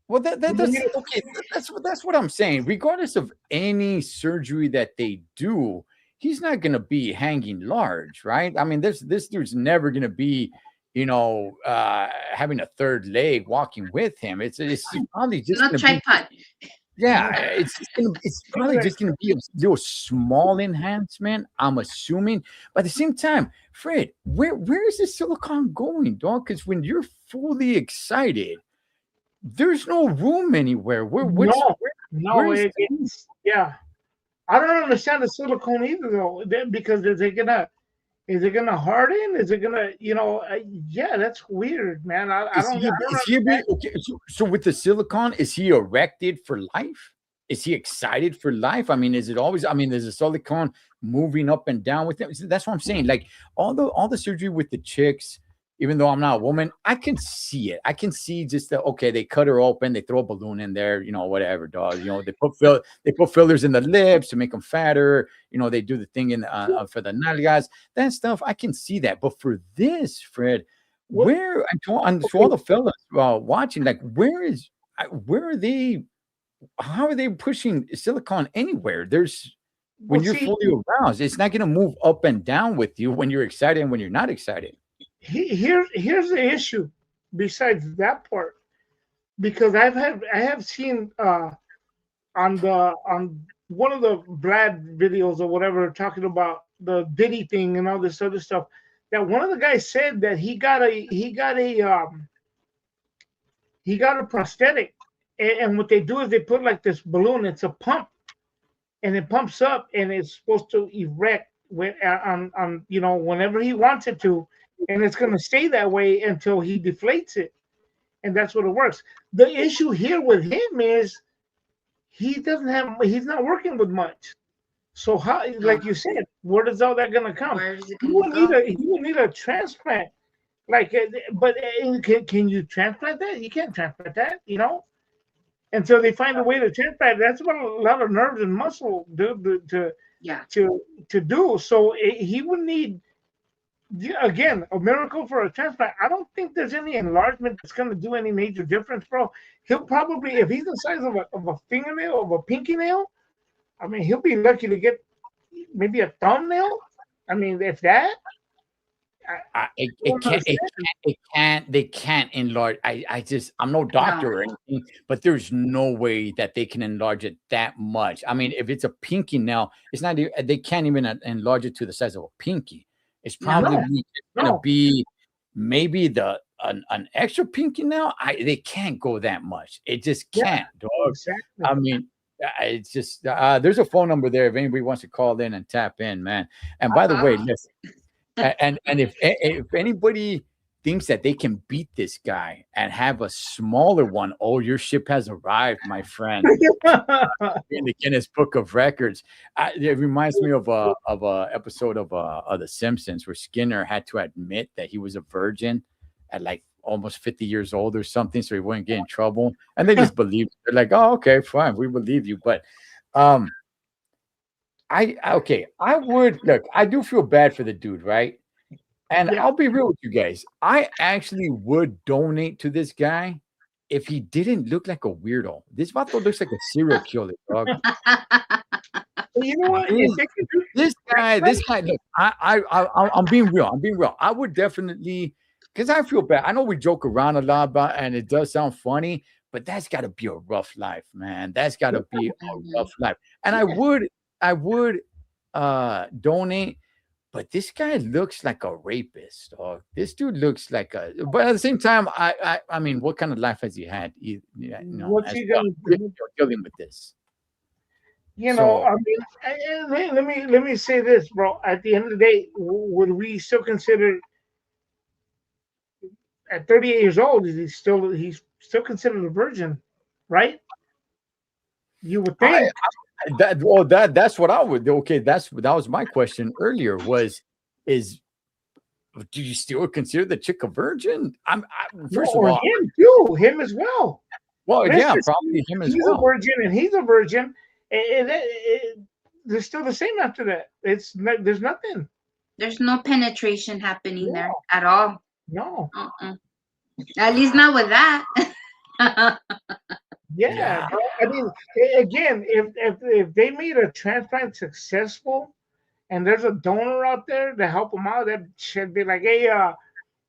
Well, that's okay. That's what I'm saying. Regardless of any surgery that they do, he's not going to be hanging large, right? I mean, this dude's never going to be, having a third leg walking with him. It's probably just not tripod. Yeah, it's probably just going to be a little small enhancement, I'm assuming. But at the same time, Fred, where is this silicone going, dog? Because when you're fully excited, there's no room anywhere. Yeah. I don't understand the silicone either, though, because is it gonna harden? Is it gonna, yeah, that's weird, man. So with the silicone, is he erected for life? Is he excited for life? I mean, is it always? I mean, there's a silicone moving up and down with him. That's what I'm saying. Like all the surgery with the chicks. Even though I'm not a woman, I can see it. I can see just they cut her open, they throw a balloon in there, whatever, dog. They put fillers in the lips to make them fatter. They do the thing for the nalgas. That stuff, I can see that. But for this, Fred, to all the fellas watching, like, where are they? How are they pushing silicone anywhere? When you're fully aroused, it's not going to move up and down with you when you're excited and when you're not excited. Here's the issue besides that part, because I have seen on one of the Vlad videos or whatever, talking about the Diddy thing and all this other stuff, that one of the guys said that he got a prosthetic, and what they do is they put like this balloon, it's a pump, and it pumps up and it's supposed to erect on whenever he wants it to. And it's going to stay that way until he deflates it. And that's what it works. The issue here with him is he's not working with much. So how, like you said, where does all that going to come? He will need a transplant. Like, but can you transplant that? You can't transplant that, until they find a way to transplant. That's what a lot of nerves and muscle do to do. So he would need yeah, again, a miracle for a transplant. I don't think there's any enlargement that's going to do any major difference, bro. He'll probably, if he's the size of a fingernail, of a pinky nail, I mean, he'll be lucky to get maybe a thumbnail. I mean, if that, It can't. They can't enlarge. I'm no doctor or anything, but there's no way that they can enlarge it that much. I mean, if it's a pinky nail, it's not. They can't even enlarge it to the size of a pinky. It's probably going to be maybe an extra pinky nail. They can't go that much. It just can't, dog. Exactly. I mean, it's just there's a phone number there if anybody wants to call in and tap in, man. And by the way, listen. And if anybody thinks that they can beat this guy and have a smaller one, oh, your ship has arrived, my friend. In the Guinness Book of Records. It reminds me of a episode of The Simpsons where Skinner had to admit that he was a virgin at like almost 50 years old or something, so he wouldn't get in trouble. And they just believed. They're like, oh, okay, fine, we believe you. But I would look. I do feel bad for the dude, right? And I'll be real with you guys. I actually would donate to this guy if he didn't look like a weirdo. This vato looks like a serial killer, dog. You know what? This guy. Look, I'm being real. I'm being real. I would definitely, because I feel bad. I know we joke around a lot about, and it does sound funny, but that's got to be a rough life, man. That's got to be a rough life. And I would donate, but this guy looks like a rapist, dog. This dude looks like but at the same time, I mean, what kind of life has he had? What's he gonna do? Dealing with this? You know, I mean, let me say this, bro. At the end of the day, would we still consider at 38 years old? He's still considered a virgin, right? You would think. That's what I would. Okay, that was my question earlier. Do you still consider the chick a virgin? First of all, him too, him as well. Well, yeah, probably him as well. He's a virgin and he's a virgin. They're still the same after that. There's nothing. There's no penetration happening there at all. No. At least not with that. Yeah. I mean, again, if they made a transplant successful, and there's a donor out there to help them out, that should be like, hey,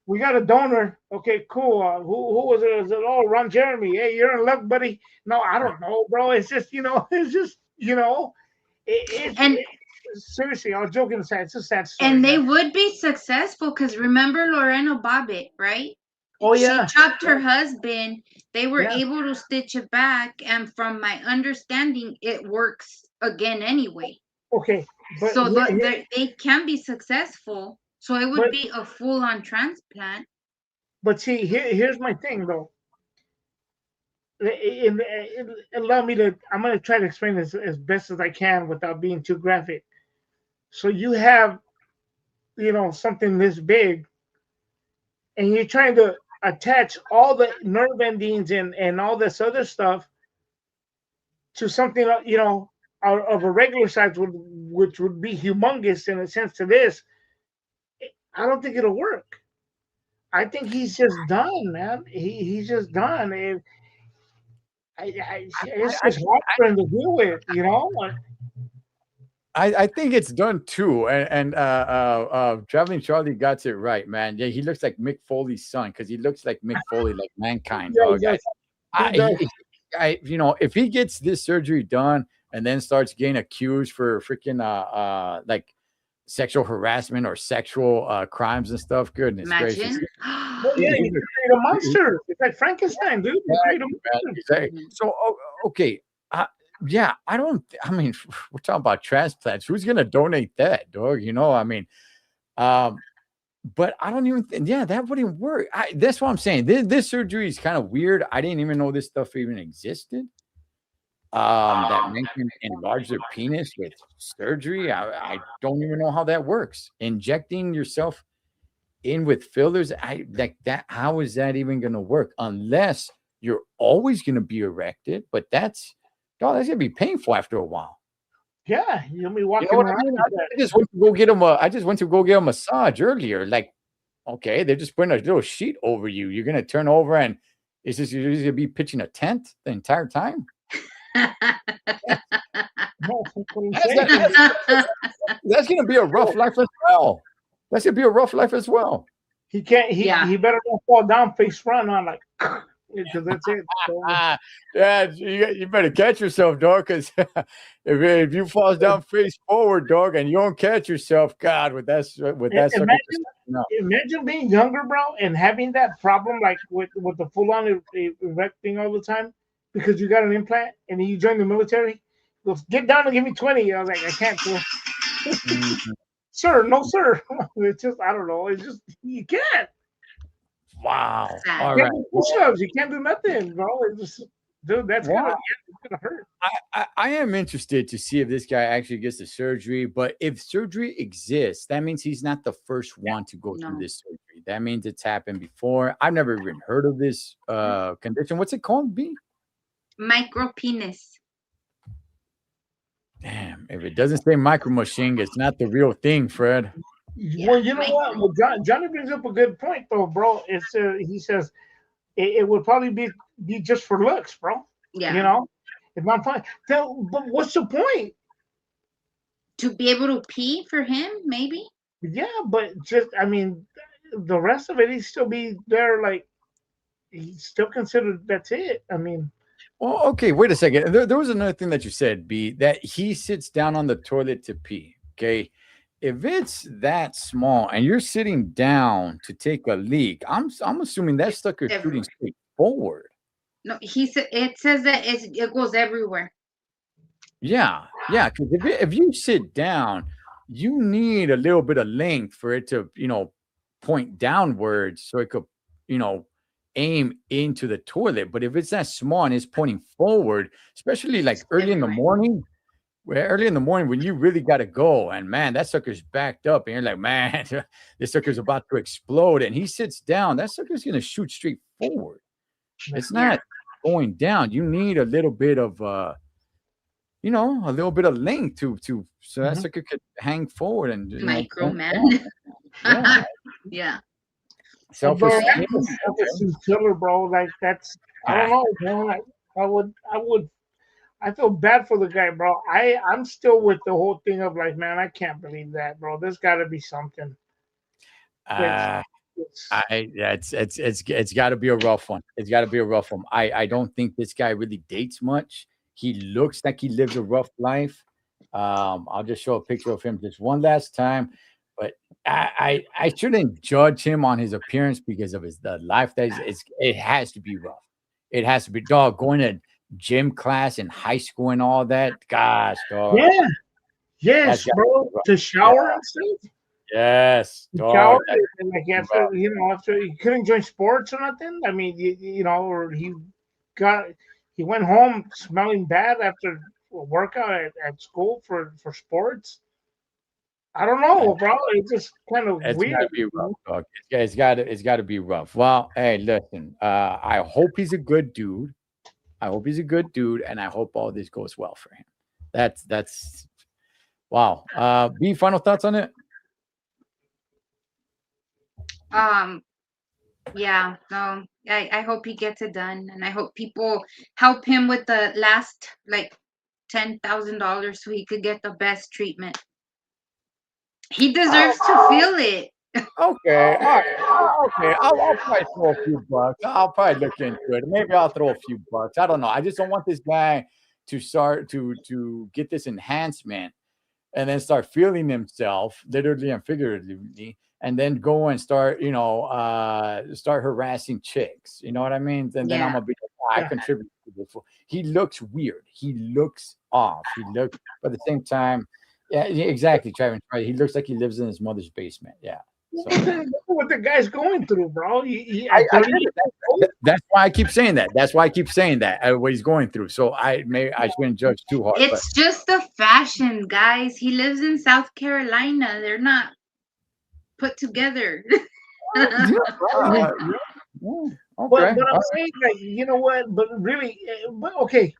we got a donor. Okay, cool. Who was it? Was it Ron Jeremy? Hey, you're in luck, buddy. No, I don't know, bro. It's just, seriously, I was joking aside. It's a sad story. And they would be successful because remember Lorena Bobbitt, right? Oh, yeah. She chopped her husband. They were able to stitch it back. And from my understanding, it works again anyway. Okay. But so they can be successful. So it would be a full-on transplant. But see, here's my thing, though. Allow me to, I'm going to try to explain this as best as I can without being too graphic. So you have, something this big, and you're trying to attach all the nerve endings and all this other stuff to something, out of a regular size, which would be humongous in a sense to this. I don't think it'll work. I think he's just done, man. He's just done. And it's just hard for him to deal with, I think it's done too, and Traveling Charlie got it right, man. Yeah, he looks like Mick Foley's son because he looks like Mick Foley, like Mankind. If he gets this surgery done and then starts getting accused for freaking like sexual harassment or sexual crimes and stuff, goodness gracious. He's a monster. It's like Frankenstein, dude. Exactly. So okay. Yeah, I mean, we're talking about transplants. Who's going to donate that, dog? But I don't even think, that wouldn't work. That's what I'm saying. This surgery is kind of weird. I didn't even know this stuff even existed. That men can enlarge their penis with surgery. I don't even know how that works. Injecting yourself in with fillers, like that. How is that even going to work? Unless you're always going to be erected, but that's gonna be painful after a while. Yeah, you'll be You walking know what I around mean? with that. I just went to go get him I just went to go get a massage earlier. Like, okay, they're just putting a little sheet over you. You're gonna turn over and it's just you're just gonna be pitching a tent the entire time. No, that's what I'm That's, saying. that's gonna be a rough life as well. That's gonna be a rough life as well. He can't. Yeah. He better not fall down face front on like because that's it. So, Yeah, you better catch yourself, dog. Because if you falls down face forward, dog, and you don't catch yourself, God, with that sucker, no. imagine being younger, bro, and having that problem like with the full on erecting all the time because you got an implant and then you join the military. He goes, get down and give me 20. I was like, I can't, bro. Mhm. Sir, no, sir. It's just I don't know. It's just you can't. Wow. Sad. All You right. can't do push-ups. You can't do nothing, bro. It's just, dude, that's Wow. gonna hurt. I am interested to see if this guy actually gets the surgery, but if surgery exists, that means he's not the first one to go through No. this surgery. That means it's happened before. I've never even heard of this condition. What's it called, B? Micro penis. Damn, if it doesn't say micro machine, it's not the real thing, Fred. Well, you know what? Well, Johnny brings up a good point, though, bro. It's he says it would probably be just for looks, bro. Yeah. You know, it's not fun. But what's the point? To be able to pee for him, maybe. Yeah, but just I mean, the rest of it, he'd still be there. Like he's still considered that's it. I mean, Well, okay, wait a second. There was another thing that you said, B, that he sits down on the toilet to pee. Okay. If it's that small and you're sitting down to take a leak, I'm assuming that sucker's shooting Everywhere. straight forward. No, it says that it goes everywhere. Yeah, yeah. Because if you sit down, you need a little bit of length for it to, point downwards so it could, aim into the toilet. But if it's that small and it's pointing forward, especially like early in the morning, when you really got to go, and man, that sucker's backed up, and you're like, man, this sucker's about to explode, and he sits down, that sucker's gonna shoot straight forward. It's not going down. You need a little bit of a little bit of length to so that sucker could hang forward and Micro man. Yeah. Yeah. bro, Self-esteem. that's killer, bro. Like that's I don't know, man. Like, I feel bad for the guy, bro. I'm still with the whole thing of like, man, I can't believe that, bro. There's got to be something. It's got to be a rough one. It's got to be a rough one. I don't think this guy really dates much. He looks like he lives a rough life. I'll just show a picture of him just one last time. But I shouldn't judge him on his appearance because of the life that it has to be rough. It has to be, dog, going to gym class in high school and all that. Gosh, dog. Yeah. Yes, That's gotta bro. be rough. To shower and stuff. Yes, To dog. shower That's and like rough. after he couldn't join sports or nothing. I mean, or he went home smelling bad after a workout at school for sports. I don't know, bro. It's just kind of It's weird. gotta be rough, dog. It's got to be rough. Well, hey, listen. I hope he's a good dude. And I hope all this goes well for him. That's wow. B, final thoughts on it? Yeah, no. I hope he gets it done, and I hope people help him with the last like $10,000 so he could get the best treatment. He deserves to feel it. Okay, all right. Okay. I'll probably throw a few bucks. I'll probably look into it. Maybe I'll throw a few bucks. I don't know. I just don't want this guy to start to get this enhancement and then start feeling himself literally and figuratively, and then go and start, start harassing chicks. You know what I mean? And then I'm gonna be like, I contribute to this. He looks weird. He looks off. But at the same time, yeah, exactly, Travis. Right. He looks like he lives in his mother's basement. Yeah. So What the guy's going through, bro. that's why I keep saying that. What he's going through. So I shouldn't judge too hard. It's just the fashion, guys. He lives in South Carolina. They're not put together. Okay. But I'm saying, like, you know what? But really, but okay.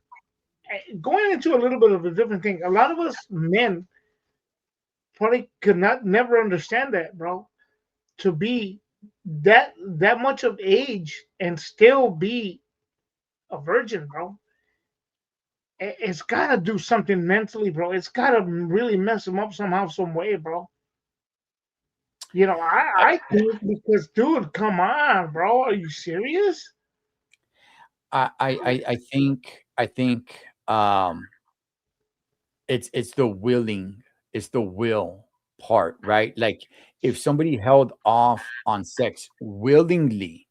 going into a little bit of a different thing. A lot of us men probably could not never understand that, bro. To be that much of age and still be a virgin, bro. It's gotta do something mentally, bro. It's gotta really mess him up somehow, some way, bro. You know, I think because, dude, come on, bro. Are you serious? I think it's the willing, it's the will part, right? Like if somebody held off on sex willingly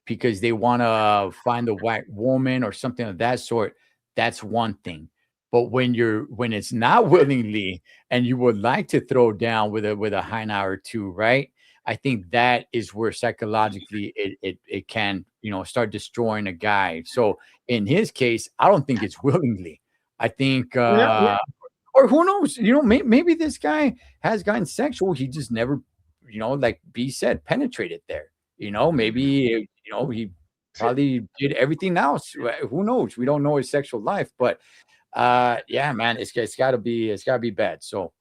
because they want to find the white woman or something of that sort, that's one thing. But when it's not willingly and you would like to throw down with a high or two, right? I think that is where psychologically it can, start destroying a guy. So in his case, I don't think it's willingly. I think Yeah. or who knows, maybe this guy has gotten sexual. He just never, like B said, penetrated there. Maybe, he probably did everything else. Who knows? We don't know his sexual life, but yeah, man, it's gotta be bad. So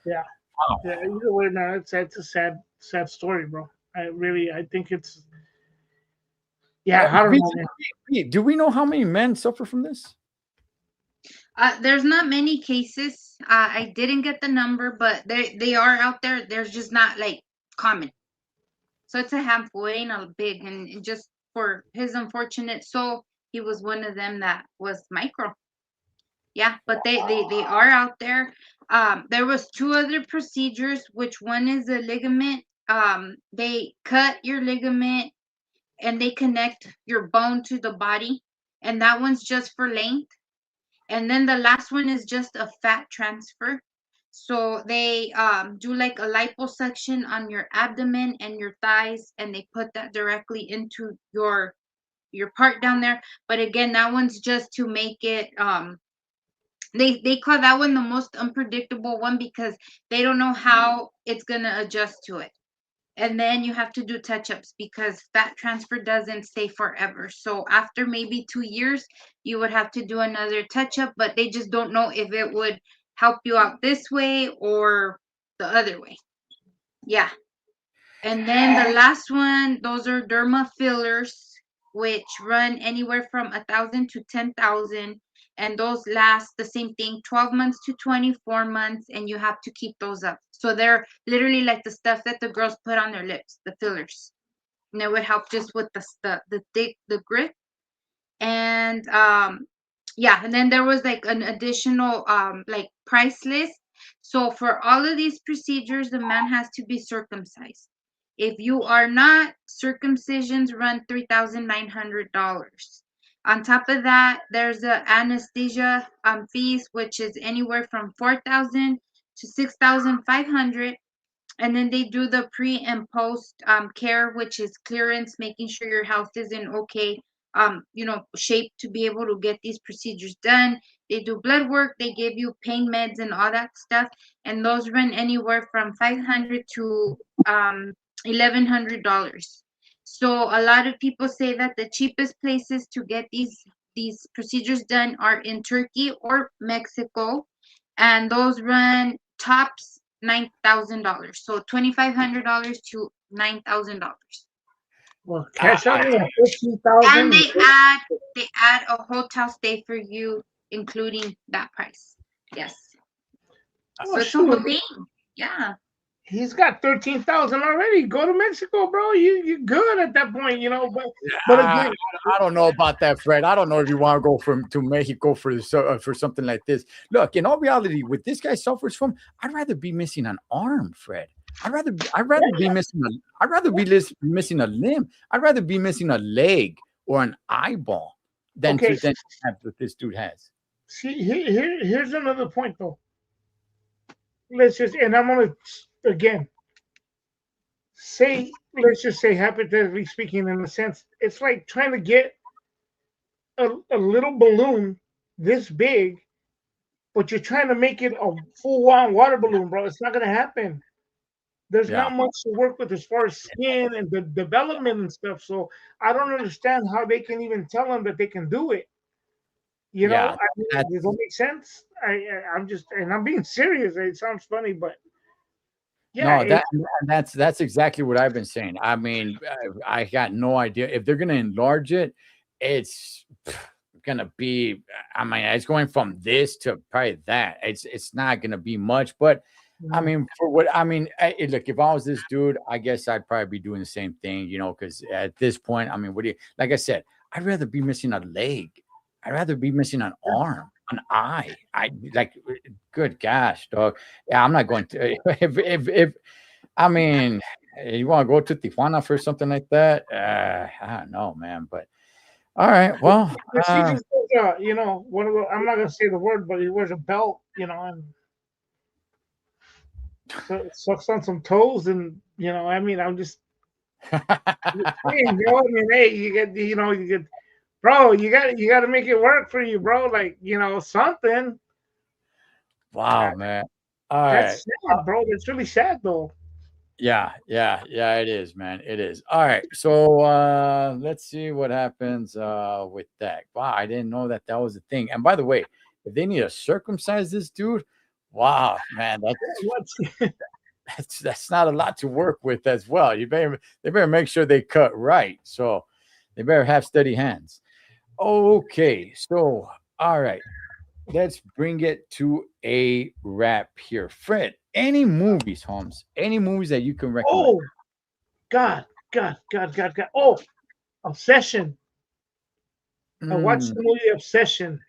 Yeah. wow. Yeah. Either way, man, it's a sad story, bro. I think it's. Yeah, I don't know, man. Do we know how many men suffer from this? There's not many cases. I didn't get the number, but they are out there. There's just not like common. So it's a handful, it ain't a big. And just for his unfortunate soul, he was one of them that was micro. Yeah, but they are out there. There was two other procedures, which one is a ligament. They cut your ligament and they connect your bone to the body, and that one's just for length. And then the last one is just a fat transfer. So they do like a liposuction on your abdomen and your thighs, and they put that directly into your part down there. But again, that one's just to make it they call that one the most unpredictable one because they don't know how it's gonna adjust to it. And then you have to do touch-ups because fat transfer doesn't stay forever. So after maybe 2 years, you would have to do another touch-up, but they just don't know if it would help you out this way or the other way. Yeah. And then the last one, those are derma fillers, which run anywhere from 1,000 to 10,000, and those last the same thing, 12 months to 24 months, and you have to keep those up. So they're literally like the stuff that the girls put on their lips, the fillers, and it would help just with the grip. And yeah, and then there was like an additional like price list. So for all of these procedures, the man has to be circumcised. If you are not, circumcisions run $3,900. On top of that, there's the anesthesia fees, which is anywhere from 4,000 to 6,500. And then they do the pre and post care, which is clearance, making sure your health is in okay shape to be able to get these procedures done. They do blood work, they give you pain meds and all that stuff, and those run anywhere from 500 to $1,100. So a lot of people say that the cheapest places to get these procedures done are in Turkey or Mexico, and those run tops $9,000. So $2,500 to $9,000. Well, cash out And 15,000. they add a hotel stay for you, including that price. Yes. So it's a whole thing. Yeah. He's got 13,000 already. Go to Mexico, bro. You're good at that point, But I, again, I don't know about that, Fred. I don't know if you want to go to Mexico for something like this. Look, in all reality, what this guy suffers from, I'd rather be missing an arm, Fred. I'd rather be missing a limb. I'd rather be missing a leg or an eyeball than Okay. to have what this dude has. see, here's another point, though. And I'm gonna again let's just say, hypothetically speaking, in a sense, it's like trying to get a little balloon this big, but you're trying to make it a full-on water balloon, bro. It's not gonna happen. There's Yeah. not much to work with as far as skin and the development and stuff. So I don't understand how they can even tell them that they can do it. You know, Yeah, I mean, that's does that make sense? I'm just, and I'm being serious. It sounds funny, but yeah, no, that's exactly what I've been saying. I mean, I got no idea if they're gonna enlarge it. It's gonna be. I mean, it's going from this to probably that. It's not gonna be much, but I Mhm. mean, for what I mean, look, if I was this dude, I guess I'd probably be doing the same thing, you know, because at this point, I mean, what do you like? I said, I'd rather be missing a leg. I'd rather be missing an arm, an eye. I like, good gosh, dog. Yeah, I'm not going to. If I mean, you want to go to Tijuana for something like that? I don't know, man. But all right, well, But she just goes, you know, one of the, I'm not gonna say the word, but he wears a belt, you know, and sucks on some toes, and you know, I mean, I'm just saying, bro. I mean, hey, you get, you know, you get, bro, you got to make it work for you, bro. Like, you know, something. wow, man. All right. That's sad, bro. That's really sad, though. Yeah, it is, man. It is. All right. So let's see what happens with that. Wow, I didn't know that that was a thing. And by the way, if they need to circumcise this dude, wow, man, What's that's not a lot to work with as well. They better make sure they cut right. So they better have steady hands. Okay, so all right. Let's bring it to a wrap here. Fred, any movies, Holmes? Any movies that you can recommend? oh God. Oh, Obsession. I watched Mm. the movie Obsession.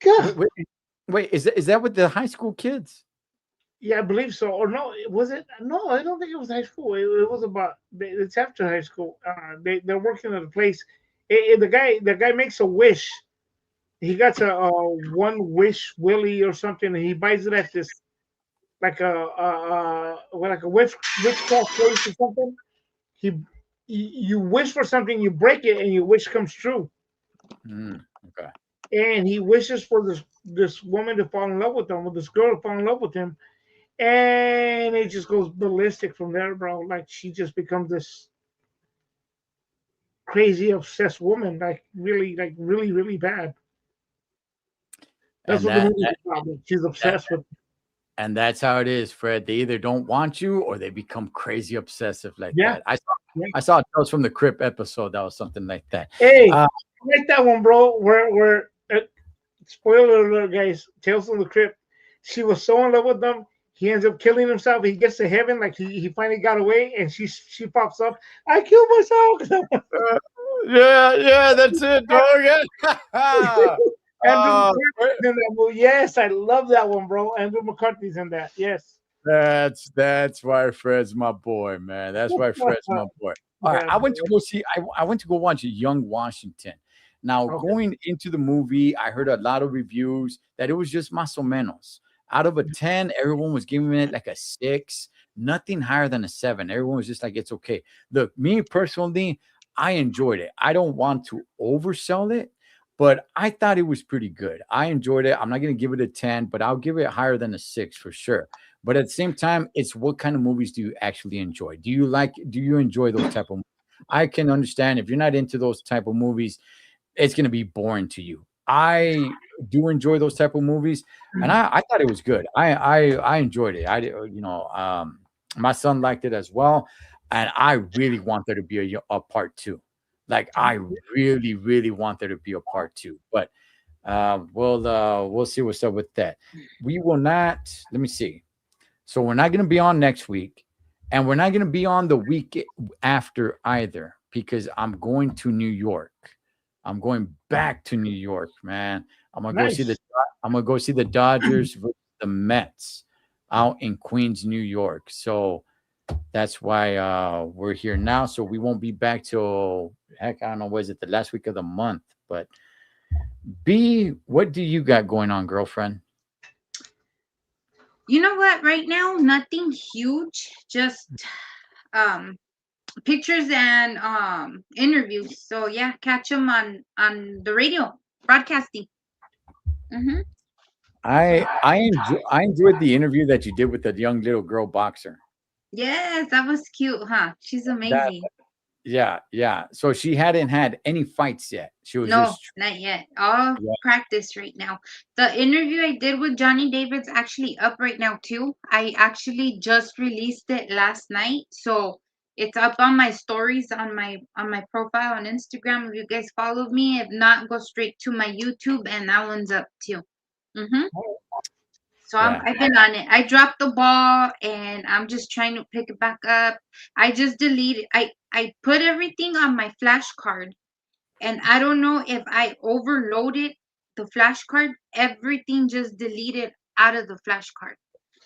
Wait, God, wait, wait, is that with the high school kids? yeah, I believe so. Or no, was it? No, I don't think it was high school. It was about. It's after high school. They're working at a place. The guy makes a wish. He got a one wish Willie or something, and he buys it at this like like a witchcraft place or something. He you wish for something, you break it, and your wish comes true. Okay. And he wishes for this woman to fall in love with him, or this girl to fall in love with him, and it just goes ballistic from there, bro. Like she just becomes this crazy obsessed woman, like really bad. That's And what the that, movie's that about. Like, she's that obsessed with. and that's how it is, Fred. They either don't want you or they become crazy obsessive like Yeah, that. yeah. I saw Tales from the Crypt episode that was something like that. Hey, Uh, I like that one, bro. Where spoiler alert, guys. Tales from the Crypt. She was so in love with them. He ends up killing himself. He gets to heaven, like he finally got away, and she pops up. I killed myself. yeah, that's it, dog. Andrew Oh, McCarthy's in that movie. Yes, I love that one, bro. Andrew McCarthy's in that. Yes. that's why Fred's my boy, man. That's why Fred's my boy. All right, Yeah, I went to go see. I went to go watch Young Washington. Now, okay. going into the movie, I heard a lot of reviews that it was just más o menos. Out of a 10, everyone was giving it like a 6, nothing higher than a 7. Everyone was just like, it's okay. Look, me personally, I enjoyed it. I don't want to oversell it, but I thought it was pretty good. I enjoyed it. I'm not going to give it a 10, but I'll give it higher than a 6 for sure. But at the same time, it's what kind of movies do you actually enjoy? Do you enjoy those type of movies? I can understand if you're not into those type of movies, it's going to be boring to you. I do enjoy those type of movies, and I thought it was good. I enjoyed it. My son liked it as well, and I really want there to be a part 2. Like I really want there to be a part 2. But we'll see what's up with that. We will not. Let me see. So we're not going to be on next week, and we're not going to be on the week after either because I'm going to New York. I'm going back to New York, man. I'm gonna Nice. go see the Dodgers versus the Mets out in Queens, New York. So that's why we're here now. So we won't be back till heck, I don't know, was it the last week of the month? But B, what do you got going on, girlfriend? You know what? Right now, nothing huge. Just pictures and interviews. So yeah, catch them on the radio broadcasting. Mm-hmm. I enjoyed the interview that you did with the young little girl boxer. Yes, that was cute, huh? She's That amazing. Yeah. So she hadn't had any fights yet. She was No, just not yet. All Yeah. practice right now. The interview I did with Johnny David's actually up right now too. I actually just released it last night, so it's up on my stories on my profile on Instagram. If you guys follow me, if not, go straight to my YouTube, and that one's up too. So Yeah. I've been on it. I dropped the ball, and I'm just trying to pick it back up. I just deleted. I put everything on my flashcard. And I don't know if I overloaded the flashcard, everything just deleted out of the flashcard.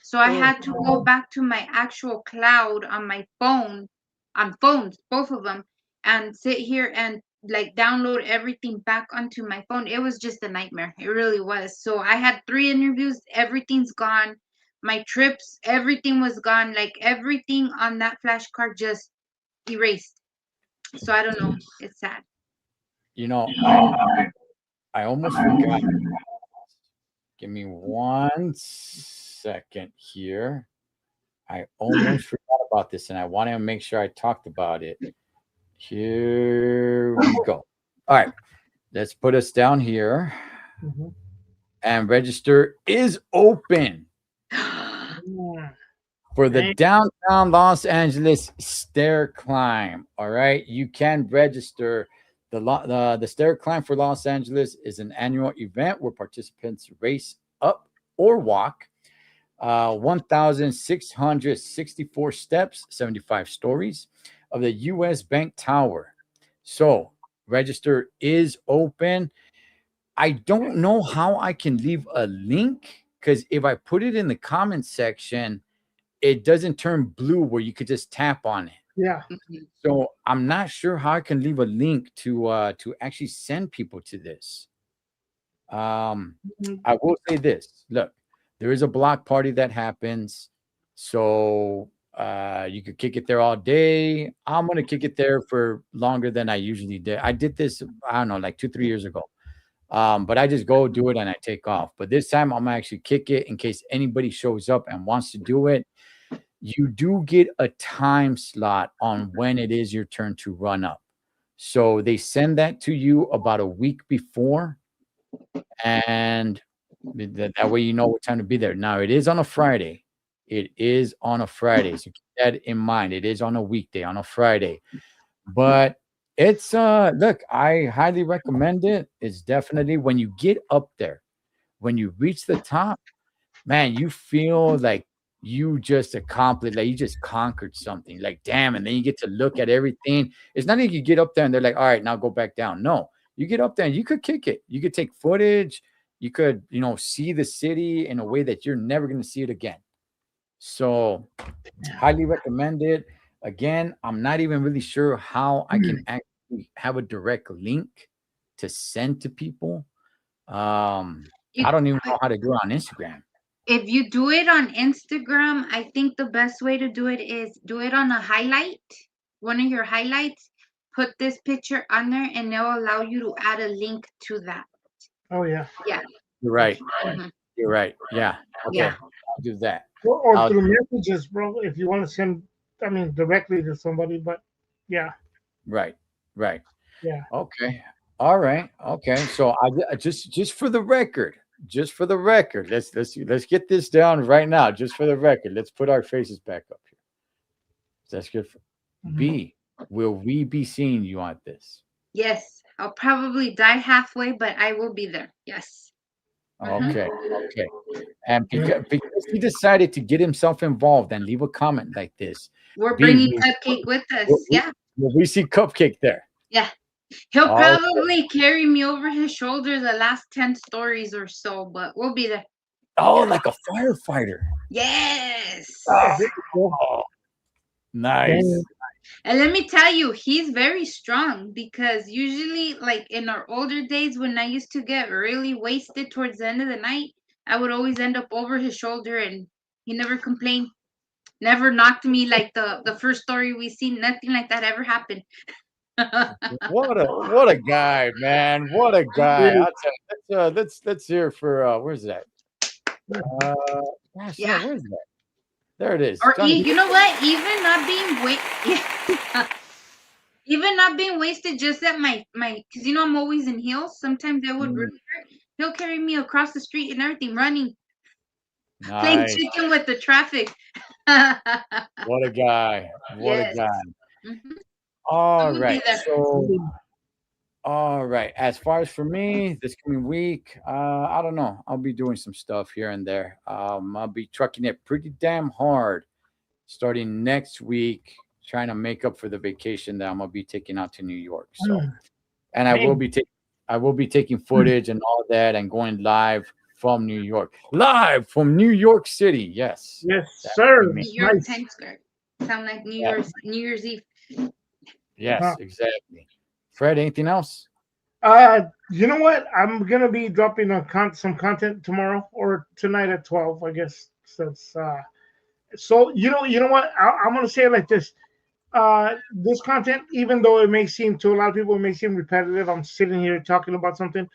So I had to go back to my actual cloud on my phone, on phones, both of them, and sit here and like download everything back onto my phone. It was just a nightmare. It really was. So I had 3 interviews, everything's gone. My trips, everything was gone. Like everything on that flashcard just erased. So I don't know. It's sad. You know, I almost forgot. Give me 1 second here. I almost forgot about this, and I wanted to make sure I talked about it. Here we go. All right, let's put us down here. And register is open for the downtown Los Angeles stair climb. All right, you can register. The stair climb for Los Angeles is an annual event where participants race up or walk 1,664 steps, 75 stories of the U.S. Bank Tower. So register is open. I don't know how I can leave a link, because if I put it in the comment section, it doesn't turn blue where you could just tap on it. Yeah. So I'm not sure how I can leave a link to actually send people to this. I will say this. Look, there is a block party that happens. So you could kick it there all day. I'm going to kick it there for longer than I usually did. I did this, I don't know, like 2-3 years ago. But I just go do it and I take off. But this time I'm actually kick it in case anybody shows up and wants to do it. You do get a time slot on when it is your turn to run up. So they send that to you about a week before, and that way you know what time to be there. Now, it is on a Friday. It is on a Friday. So keep that in mind. It is on a weekday, on a Friday. But it's look, I highly recommend it. It's definitely, when you get up there, when you reach the top, man, you feel like you just accomplished, like you just conquered something. Like, damn. And then you get to look at everything. It's not like you get up there and they're like, all right, now go back down. No, you get up there and you could kick it. You could take footage. You could, see the city in a way that you're never going to see it again. So highly recommend it. Again, I'm not even really sure how I can actually have a direct link to send to people. I don't even know how to do it on Instagram. If you do it on Instagram, I think the best way to do it is do it on a highlight, one of your highlights, put this picture on there, and they'll allow you to add a link to that. Oh, yeah. Yeah. You're right. Mhm. You're right. Yeah. Okay. Yeah. I'll do that. Or through messages, bro, if you want to send, directly to somebody. But yeah. Right. Yeah. Okay. All right. Okay. So I just for the record, let's get this down right now. Just for the record, let's put our faces back up here. That's good. B, will we be seeing you on this? Yes. I'll probably die halfway, but I will be there. Yes. Okay. And because he decided to get himself involved and leave a comment like this, We're B, bringing Cupcake with us. Yeah. will we see Cupcake there? Yeah. He'll Oh, probably carry me over his shoulder the last 10 stories or so, but we'll be there. Oh, like a firefighter. Yes. Oh, nice. And let me tell you, he's very strong, because usually, like in our older days, when I used to get really wasted towards the end of the night, I would always end up over his shoulder, and he never complained, never knocked me like the first story we seen. Nothing like that ever happened. What a guy, man. What a guy. I'll tell you, let's hear for where's that? Gosh, Yeah. where's that? There it is. Or Johnny, you know what? Even not being Even not being wasted, just that my because I'm always in heels. Sometimes that would Mm. really hurt. He'll carry me across the street and everything, running, playing Nice. chicken with the traffic. What a guy. What a Yes. guy. Mhm. All would be right. there. So, all right. As far as for me, this coming week, I don't know. I'll be doing some stuff here and there. I'll be trucking it pretty damn hard starting next week, trying to make up for the vacation that I'm gonna be taking out to New York. So, and I will Man. be taking footage and all that, and going live from New York, live from New York City. Yes, Yes, that sir. would be me. New York Nice. Times Square. Sound like New Yeah. Year's Eve. Yes, exactly. Fred, anything else? You know what? I'm gonna be dropping some content tomorrow or tonight at 12, I guess. So you know what? I'm gonna say it like this. This content, even though it may seem to a lot of people, it may seem repetitive. I'm sitting here talking about something,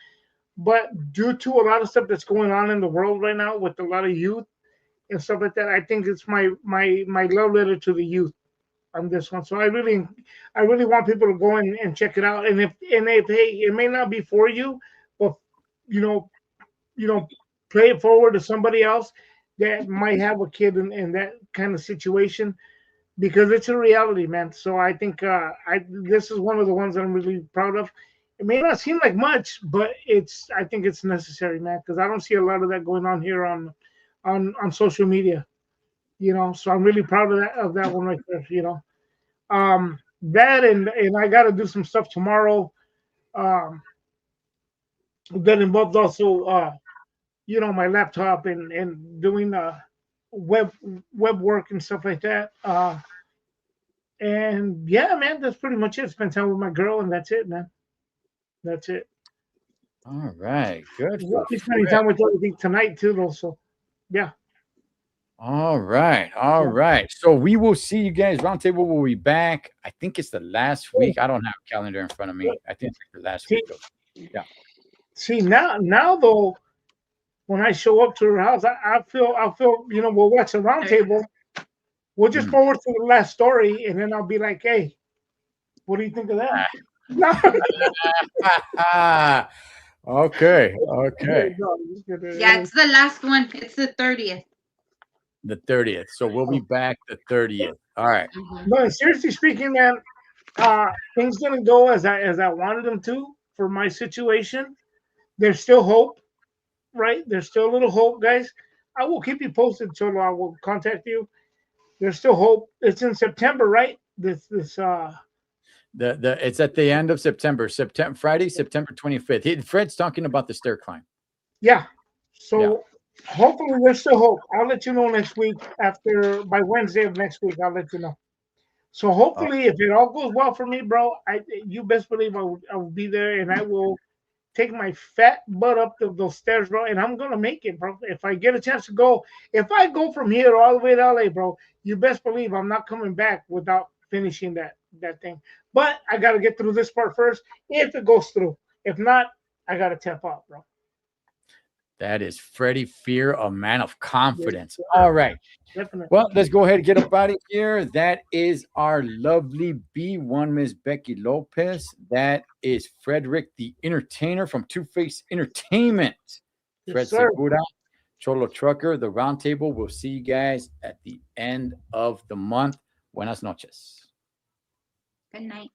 but due to a lot of stuff that's going on in the world right now with a lot of youth and stuff like that, I think it's my love letter to the youth on this one. So I really want people to go and check it out. And if hey, it may not be for you, but you know, you know, play it forward to somebody else that might have a kid in that kind of situation because it's a reality, man. So I think I this is one of the ones that I'm really proud of. It may not seem like much, but I think it's necessary, man, because I don't see a lot of that going on here on social media. So I'm really proud of that one right there. That and I got to do some stuff tomorrow. Um, that involves also my laptop and doing web web work and stuff like that. And yeah, man, that's pretty much it. Spend time with my girl, and that's it, man. That's it. All right, good We'll for be spending Fred. time with everything tonight too, though. So yeah. All right, all Yeah. right. So we will see you guys. Roundtable will be back. I think it's the last week. I don't have a calendar in front of me. I think it's like the last week of. See now though, when I show up to her house, I feel we'll watch a roundtable. We'll just Mhm. forward to the last story, and then I'll be like, hey, what do you think of that? No. Okay, okay. No, just kidding. Yeah, it's the last one. It's the 30th. The 30th. So we'll be back the 30th. All right. No, seriously speaking, man, things didn't go as I wanted them to for my situation. There's still hope, right? There's still a little hope, guys. I will keep you posted, Cholo. I will contact you. There's still hope. It's in September, right? This The it's at the end of September. Friday, September 25th. Fred's talking about the stair climb. yeah. So hopefully there's still hope. I'll let you know next week by Wednesday of next week. I'll let you know. So hopefully, if it all goes well for me, bro, you best believe I will be there and I will take my fat butt up those stairs, bro, and I'm gonna make it, bro. If I get a chance to go, if I go from here all the way to LA, bro, you best believe I'm not coming back without finishing that thing. But I gotta get through this part first. If it goes through, if not, I gotta tap out, bro. That is Freddie Fear, a man of confidence. All right. Definitely. Well, let's go ahead and get up out of here. That is our lovely B1, Miss Becky Lopez. That is Frederick, the entertainer from Two Face Entertainment. Fred Yes, sir. Segura, Cholo Trucker, the Roundtable. We'll see you guys at the end of the month. Buenas noches. Good night.